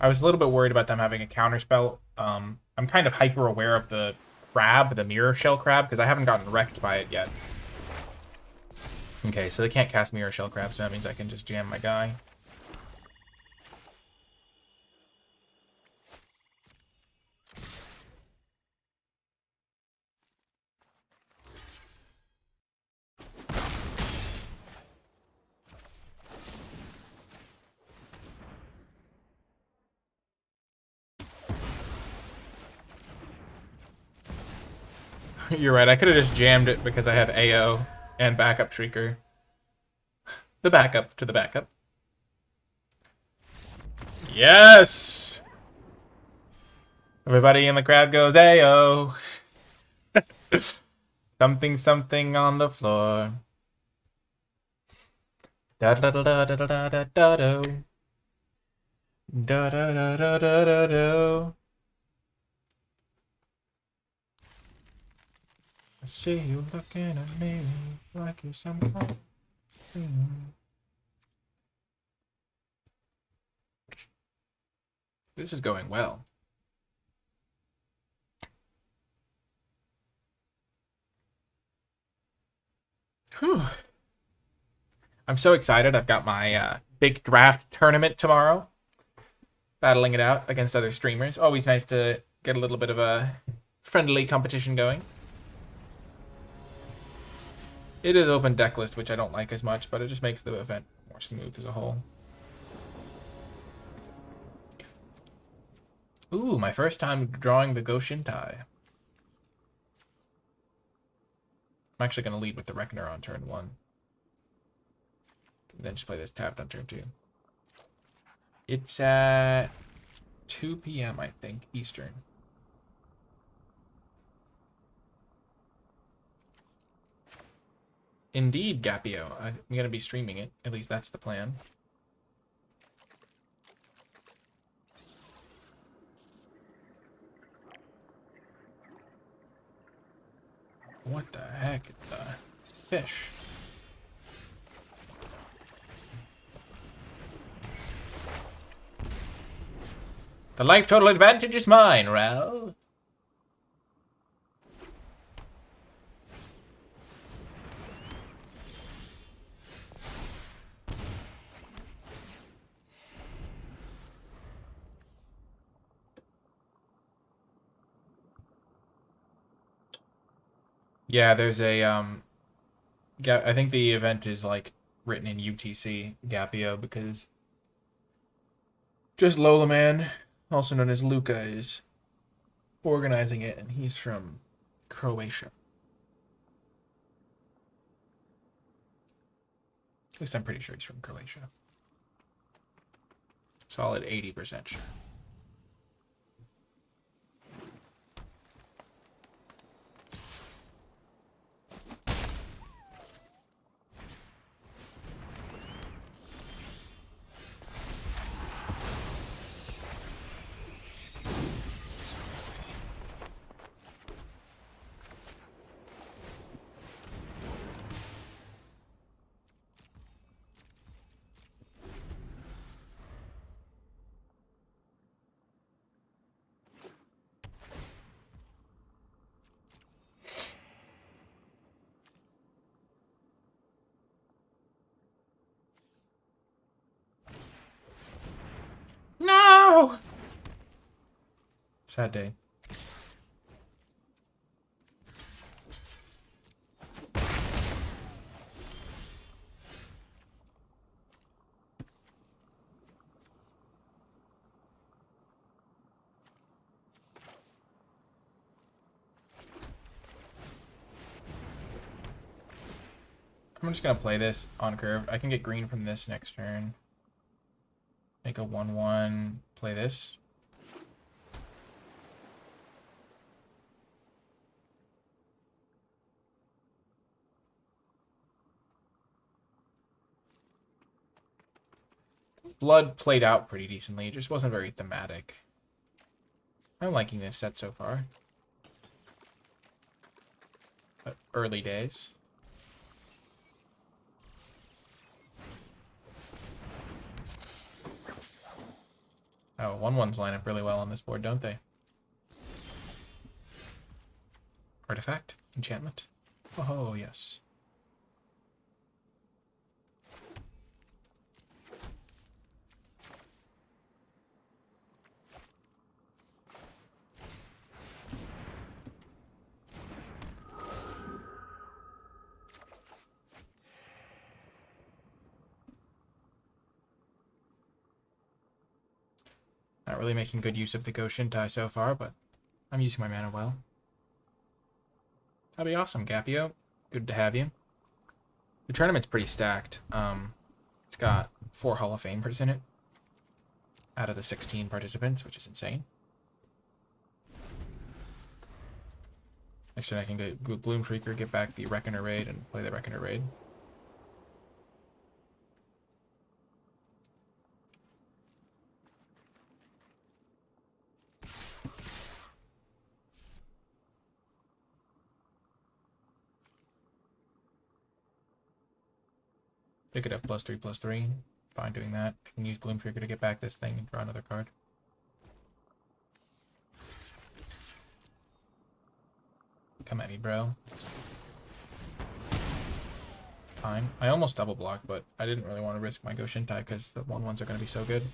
I was a little bit worried about them having a counterspell. I'm kind of hyper aware of the crab, the mirror shell crab, because I haven't gotten wrecked by it yet. Okay, so they can't cast mirror shell crab, so that means I can just jam my guy. You're right, I could have just jammed it because I have AO and backup Shrieker. The backup to the backup. Yes! Everybody in the crowd goes AO. Something, something on the floor. Da da da da da da da da do. Da da da da da da do. I see you looking at me like you're somebody. This is going well. Whew. I'm so excited. I've got my big draft tournament tomorrow. Battling it out against other streamers. Always nice to get a little bit of a friendly competition going. It is open deck list, which I don't like as much, but it just makes the event more smooth as a whole. Ooh, my first time drawing the Goshintai. I'm actually going to lead with the Reckoner on turn 1. And then just play this tapped on turn 2. It's at 2 p.m., I think, Eastern. Indeed, Gapio. I'm going to be streaming it. At least that's the plan. What the heck? It's a fish. The life total advantage is mine, Ral. Yeah, there's a I think the event is like written in UTC Gapio because just Lola Man, also known as Luca, is organizing it, and he's from Croatia. At least I'm pretty sure he's from Croatia. Solid 80% sure. No! Sad day. I'm just gonna play this on curve. I can get green from this next turn. Make a 1/1. Play this. Blood played out pretty decently. It just wasn't very thematic. I'm liking this set so far. But early days. Oh, 1/1s line up really well on this board, don't they? Artifact? Enchantment? Oh, yes. Not really making good use of the Go Shintai so far, but I'm using my mana well. That'd be awesome, Gapio. Good to have you. The tournament's pretty stacked. It's got 4 Hall of Famers in it out of the 16 participants, which is insane. Next turn I can get Gloom Shrieker, get back the Reckoner Raid, and play the Reckoner Raid. They could have +3/+3. Fine doing that. I can use Gloom Shrieker to get back this thing and draw another card. Come at me, bro. Fine. I almost double blocked, but I didn't really want to risk my Go Shintai because the 1/1s are going to be so good.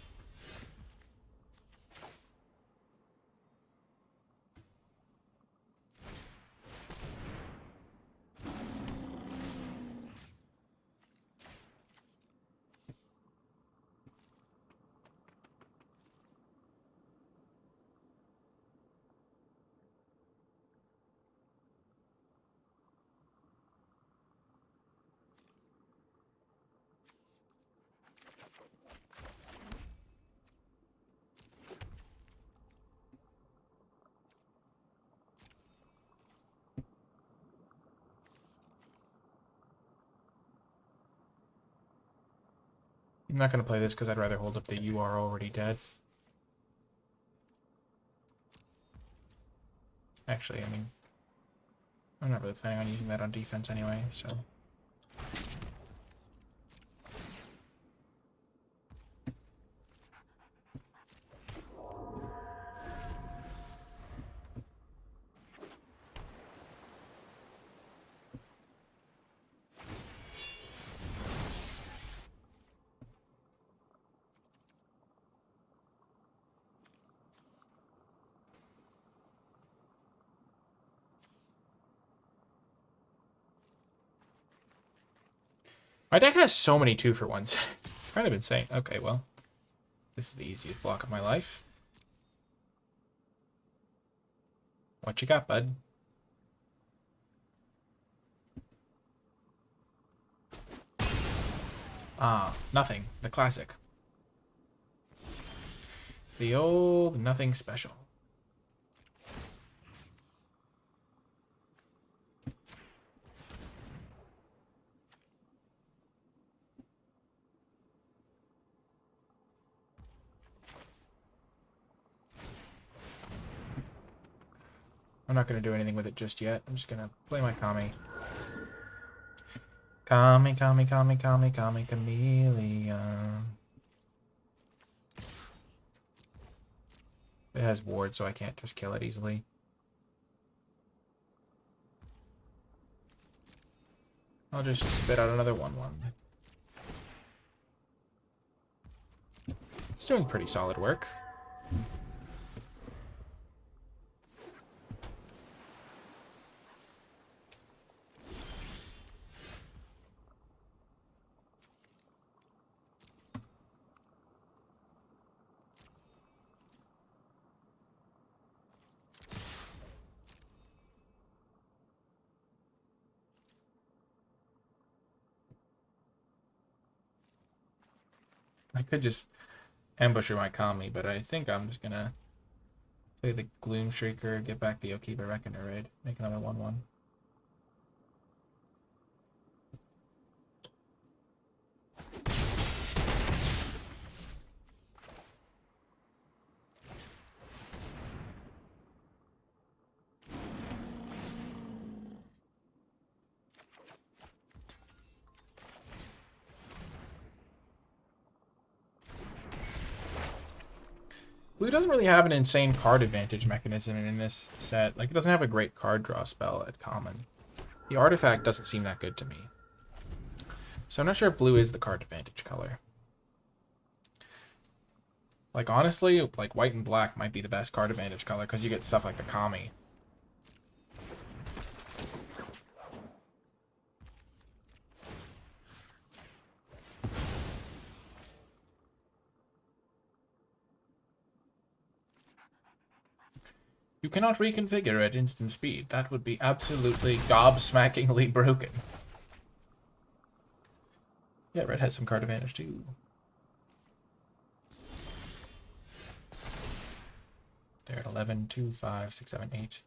I'm not going to play this because I'd rather hold up the "You Are Already Dead." Actually, I mean, I'm not really planning on using that on defense anyway, so... My deck has so many 2-for-1s. Kind of insane. Okay, well, this is the easiest block of my life. What you got, bud? Ah, nothing. The classic. The old nothing special. I'm not going to do anything with it just yet. I'm just going to play my Kami. Kami, Kami, Kami, Kami, Kami, Chameleon. It has ward, so I can't just kill it easily. I'll just spit out another 1/1. It's doing pretty solid work. I could just ambusher my Kami, but I think I'm just gonna play the Gloom Shrieker, get back the Okiba Reckoner Raid, make another 1/1. Blue doesn't really have an insane card advantage mechanism in this set. Like, it doesn't have a great card draw spell at common. The artifact doesn't seem that good to me. So I'm not sure if blue is the card advantage color. Like, honestly, like white and black might be the best card advantage color because you get stuff like the Kami. You cannot reconfigure at instant speed. That would be absolutely gobsmackingly broken. Yeah, red has some card advantage too. They're at 11, 2, 5, 6, 7, 8.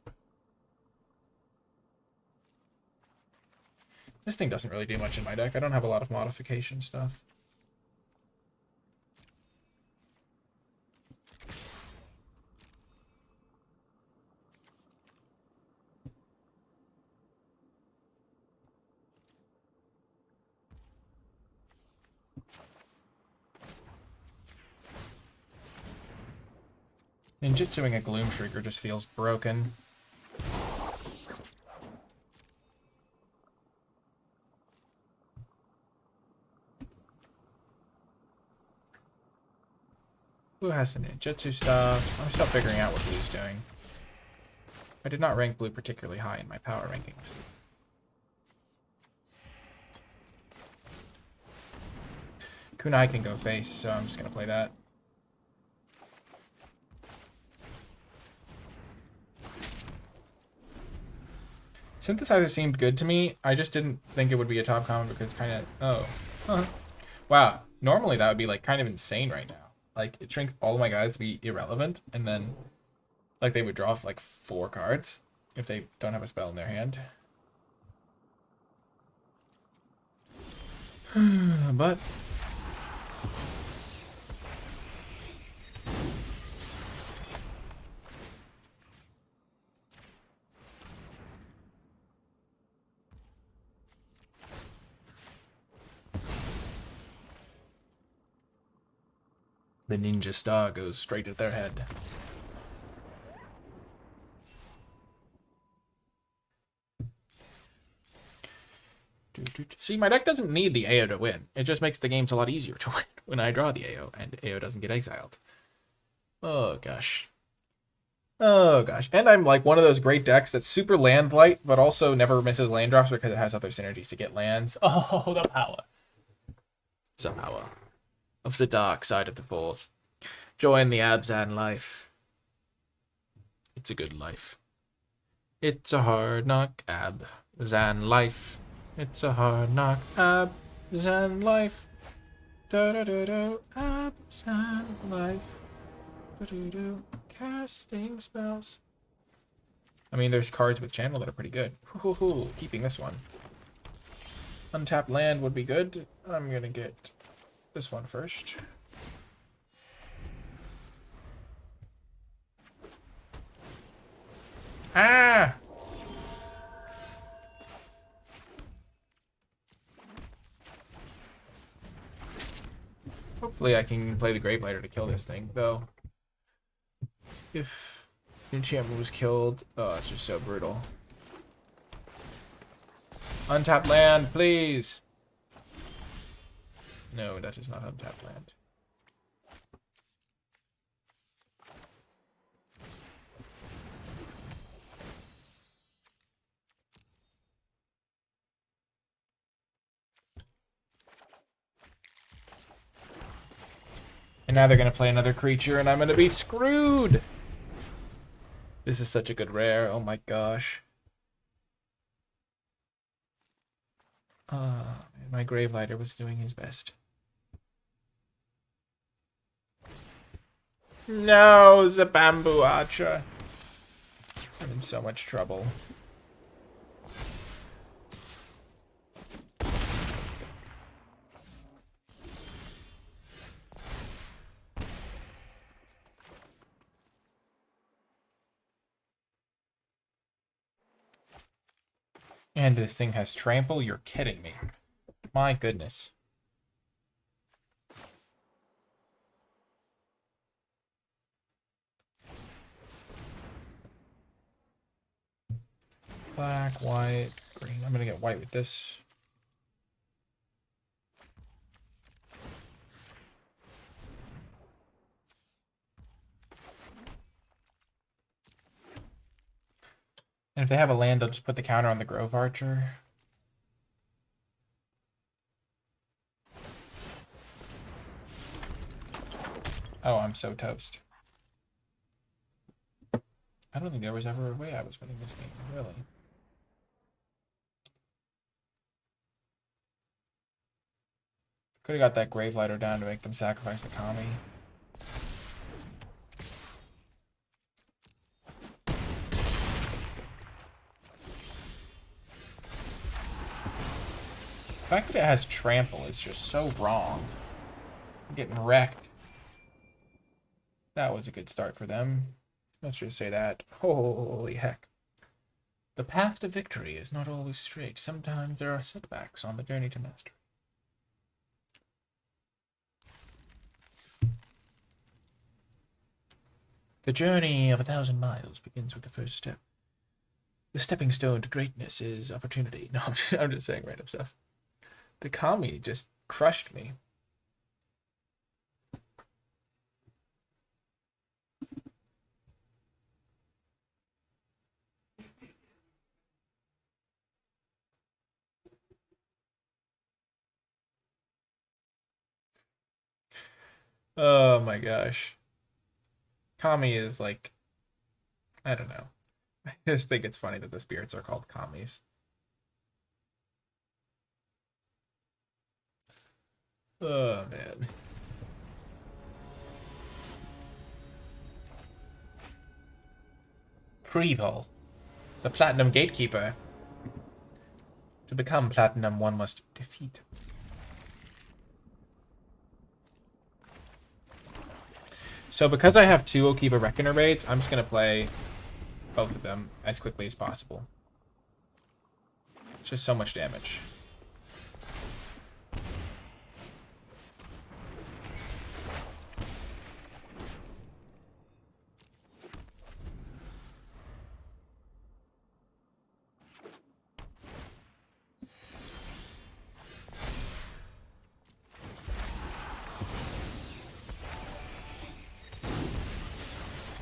This thing doesn't really do much in my deck. I don't have a lot of modification stuff. Ninjutsuing a Gloom Shrieker just feels broken. Blue has some ninjutsu stuff. I'm still figuring out what blue's doing. I did not rank blue particularly high in my power rankings. Kunai can go face, so I'm just going to play that. Synthesizer seemed good to me. I just didn't think it would be a top common because kind of... Oh. Huh. Wow. Normally that would be like kind of insane right now. Like, it shrinks all of my guys to be irrelevant, and then like they would draw like 4 cards if they don't have a spell in their hand. But... the ninja star goes straight at their head. See, my deck doesn't need the AO to win. It just makes the games a lot easier to win when I draw the AO, and AO doesn't get exiled. Oh, gosh. Oh, gosh. And I'm like one of those great decks that's super land light, but also never misses land drops because it has other synergies to get lands. Oh, the power. The power of the dark side of the Force. Join the Abzan life. It's a good life. It's a hard knock Abzan life. It's a hard knock Abzan life. Do-do-do-do Abzan life. Do-do-do casting spells. I mean, there's cards with channel that are pretty good. Keeping this one. Untapped land would be good. I'm gonna get this one first. Ah! Hopefully I can play the Gravelighter to kill this thing, though. If enchantment was killed, oh, it's just so brutal. Untapped land, please! No, that is not untapped land. And now they're going to play another creature, and I'm going to be screwed! This is such a good rare, oh my gosh. My Gravelighter was doing his best. No, the bamboo archer. I'm in so much trouble. And this thing has trample? You're kidding me. My goodness. Black, white, green. I'm gonna get white with this. And if they have a land, they'll just put the counter on the Grove Archer. Oh, I'm so toast. I don't think there was ever a way I was winning this game, really. Could have got that Gravelighter down to make them sacrifice the Kami. The fact that it has Trample is just so wrong. I'm getting wrecked. That was a good start for them. Let's just say that. Holy heck. The path to victory is not always straight. Sometimes there are setbacks on the journey to mastery. The journey of 1,000 miles begins with the first step. The stepping stone to greatness is opportunity. No, I'm just saying random stuff. The Kami just crushed me. Oh my gosh. Kami is like, I don't know. I just think it's funny that the spirits are called Kamis. Oh man. Prevol, the Platinum Gatekeeper. To become Platinum, one must defeat. So because I have two Okiba Reckoner raids, I'm just going to play both of them as quickly as possible. It's just so much damage.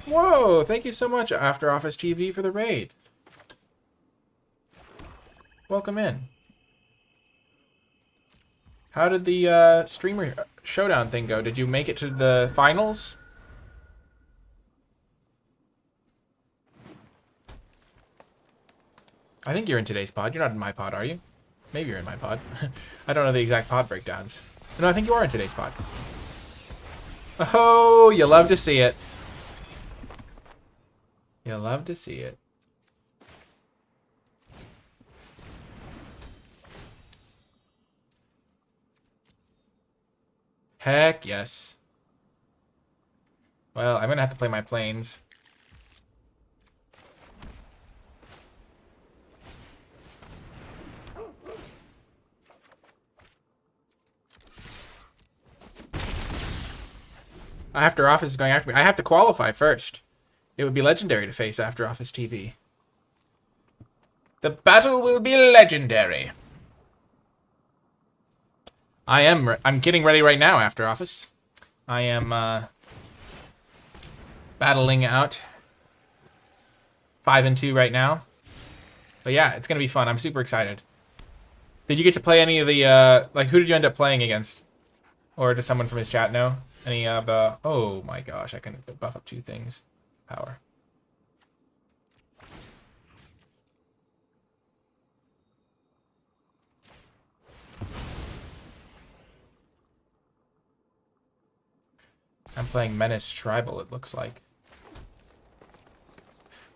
Whoa, thank you so much, After Office TV, for the raid. Welcome in. How did the streamer showdown thing go? Did you make it to the finals? I think you're in today's pod. You're not in my pod, are you? Maybe you're in my pod. I don't know the exact pod breakdowns. No, I think you are in today's pod. Oh, you love to see it. You love to see it. Heck yes. Well, I'm gonna have to play my planes. After Office is going after me. I have to qualify first. It would be legendary to face After Office TV. The battle will be legendary. I'm getting ready right now, After Office. I am battling out 5 and 2 right now. But yeah, it's gonna be fun. I'm super excited. Did you get to play any of the like who did you end up playing against? Or does someone from his chat know? Any of the oh my gosh, I can buff up 2 things. Power. I'm playing Menace Tribal, it looks like.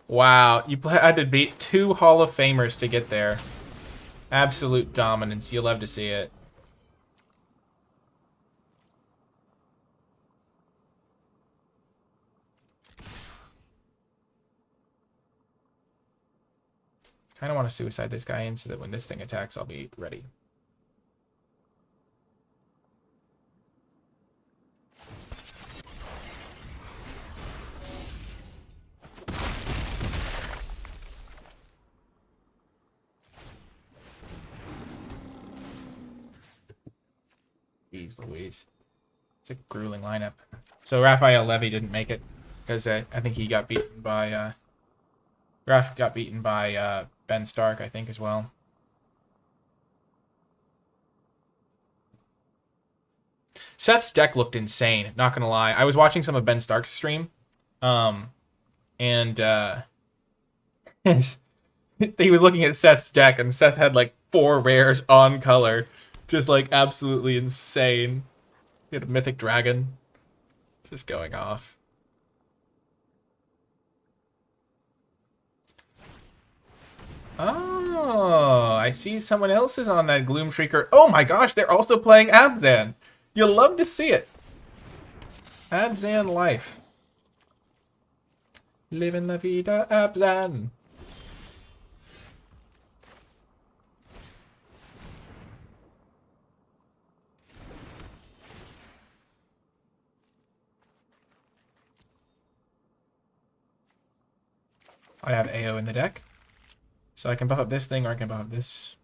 Wow, you had to beat 2 Hall of Famers to get there. Absolute dominance. You'll love to see it. Kind of want to suicide this guy in so that when this thing attacks, I'll be ready. Jeez Louise. It's a grueling lineup. So Raphael Levy didn't make it because I think he got beaten by Raph got beaten by Ben Stark, I think, as well. Seth's deck looked insane, not gonna lie. I was watching some of Ben Stark's stream, and he was looking at Seth's deck, and Seth had like 4 rares on color, just like absolutely insane. He had a Mythic Dragon, just going off. Oh, I see someone else is on that Gloom Shrieker. Oh my gosh, they're also playing Abzan. You'll love to see it. Abzan life. Living la vida Abzan. I have AO in the deck. So I can buff up this thing, or I can buff up this.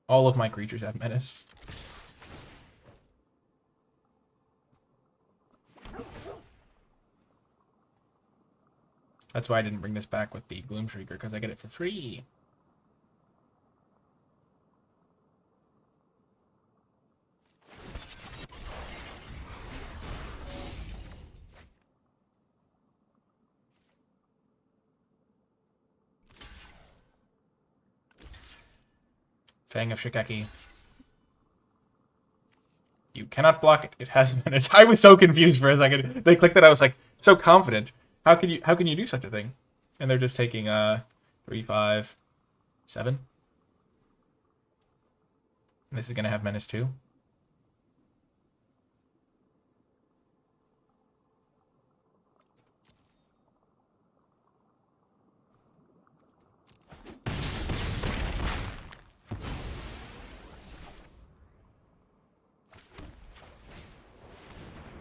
All of my creatures have menace. That's why I didn't bring this back with the Gloom Shrieker, because I get it for free. Fang of Shikeki. You cannot block it. It has menace. I was so confused for a second. They clicked it. I was like so confident. How can you do such a thing? And they're just taking 3, 5, 7. And this is gonna have menace too.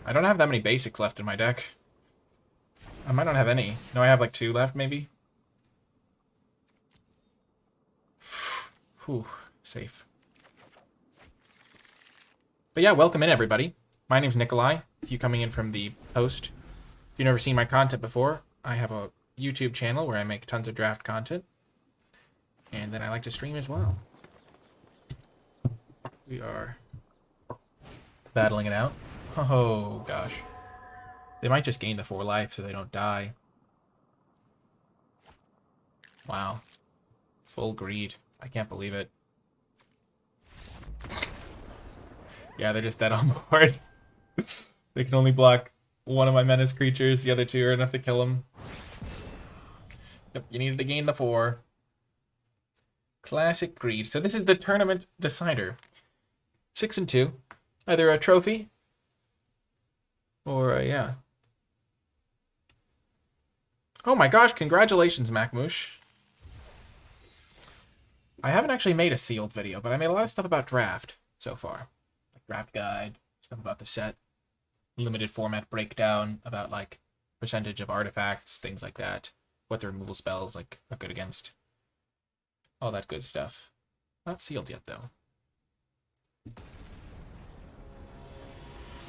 I don't have that many basics left in my deck. I might not have any. No, I have like 2 left, maybe. Whew, safe. But yeah, welcome in, everybody. My name's Nikolai. If you're coming in from the host, if you've never seen my content before, I have a YouTube channel where I make tons of draft content. And then I like to stream as well. We are battling it out. Oh, gosh. They might just gain the 4 life so they don't die. Wow. Full greed. I can't believe it. Yeah, they're just dead on board. They can only block one of my menace creatures. The other 2 are enough to kill them. Yep, you needed to gain the 4. Classic greed. So this is the tournament decider. 6 and 2. Either a trophy or yeah. Oh my gosh, congratulations, Macmoosh. I haven't actually made a sealed video, but I made a lot of stuff about draft so far. Like draft guide, stuff about the set, limited format breakdown, about like percentage of artifacts, things like that. What the removal spells like are good against. All that good stuff. Not sealed yet though.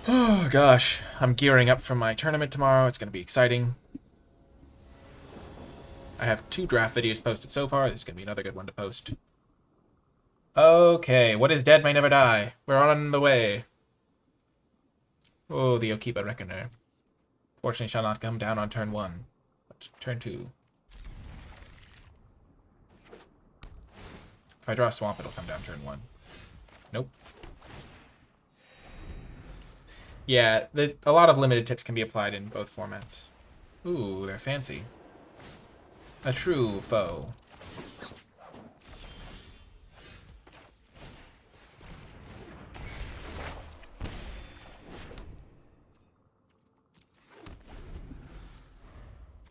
Oh gosh, I'm gearing up for my tournament tomorrow. It's going to be exciting. I have 2 draft videos posted so far. This is going to be another good one to post. Okay, what is dead may never die. We're on the way. Oh, the Okiba Reckoner. Fortunately shall not come down on turn 1, but turn 2. If I draw a swamp, it'll come down turn 1. Nope. Yeah, a lot of limited tips can be applied in both formats. Ooh, they're fancy. A true foe.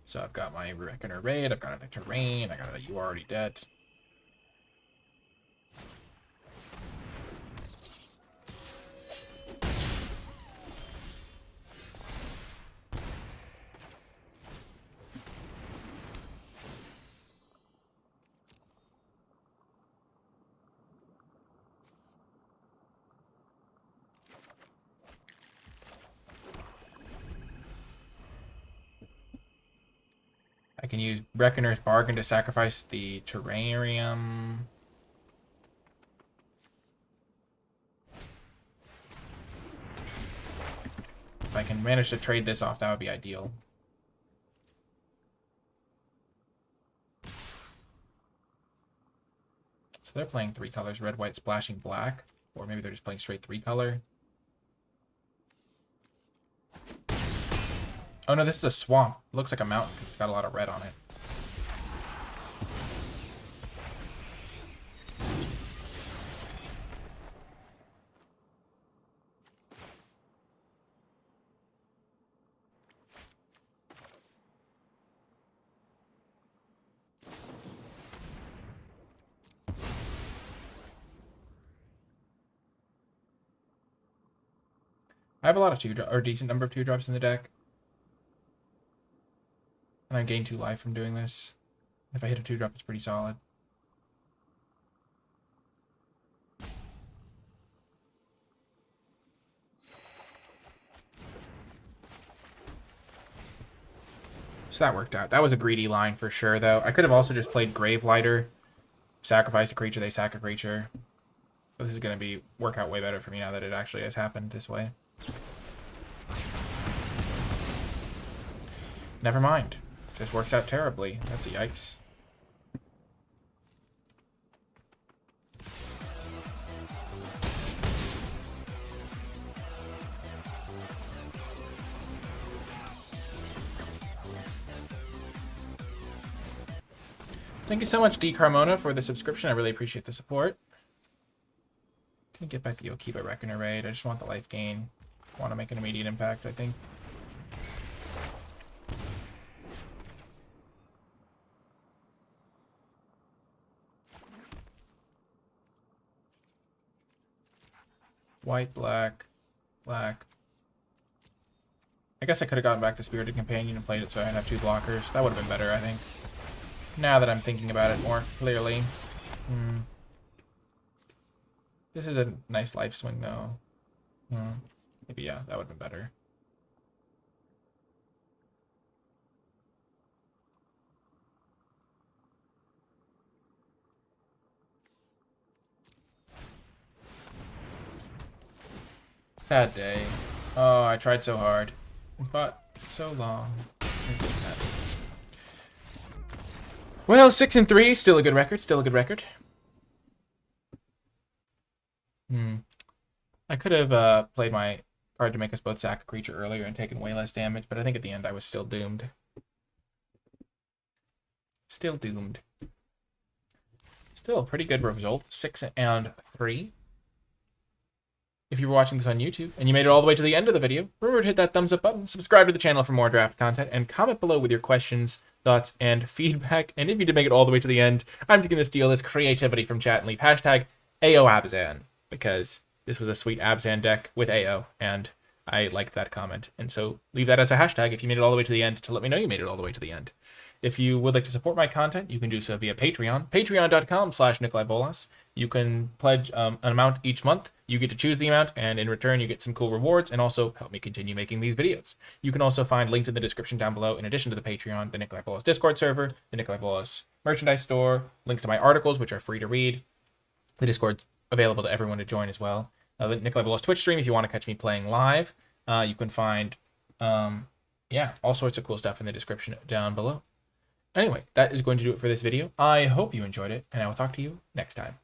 So I've got my Reckoner Raid, I've got a Terrain, I got a You Are Already Dead. I can use Reckoner's Bargain to sacrifice the Terrarium. If I can manage to trade this off, that would be ideal. So they're playing 3 colors, red, white, splashing, black. Or maybe they're just playing straight 3 color. Oh no, this is a swamp. It looks like a mountain. It's got a lot of red on it. I have a lot of 2-drop, or a decent number of 2-drops in the deck. And I gain 2 life from doing this. If I hit a 2-drop, it's pretty solid. So that worked out. That was a greedy line for sure, though. I could have also just played Gravelighter, sacrifice a creature, they sack a creature. But this is going to work out way better for me now that it actually has happened this way. Never mind. Just works out terribly. That's a yikes. Thank you so much, D. Carmona, for the subscription. I really appreciate the support. Can get back the Okiba Reckoner raid. I just want the life gain. I want to make an immediate impact, I think. White, black, black. I guess I could have gotten back the Spirited Companion and played it so I'd have 2 blockers. That would have been better, I think. Now that I'm thinking about it more clearly. This is a nice life swing, though. Maybe, yeah, that would have been better. Bad day. Oh, I tried so hard. And fought so long. Well, 6-3, still a good record, still a good record. I could have played my card to make us both sack a creature earlier and taken way less damage, but I think at the end I was still doomed. Still doomed. Still a pretty good result, 6-3. If you were watching this on YouTube and you made it all the way to the end of the video, remember to hit that thumbs up button, subscribe to the channel for more draft content, and comment below with your questions, thoughts, and feedback. And if you did make it all the way to the end, I'm going to steal this creativity from chat and leave hashtag AOAbzan, because this was a sweet Abzan deck with AO, and I liked that comment. And so leave that as a hashtag if you made it all the way to the end to let me know you made it all the way to the end. If you would like to support my content, you can do so via Patreon, patreon.com/NicolaiBolas. You can pledge an amount each month. You get to choose the amount, and in return, you get some cool rewards and also help me continue making these videos. You can also find linked in the description down below, in addition to the Patreon, the NicolaiBolas Discord server, the NicolaiBolas merchandise store, links to my articles, which are free to read. The Discord's available to everyone to join as well. The NicolaiBolas Twitch stream, if you want to catch me playing live. You can find, all sorts of cool stuff in the description down below. Anyway, that is going to do it for this video. I hope you enjoyed it, and I will talk to you next time.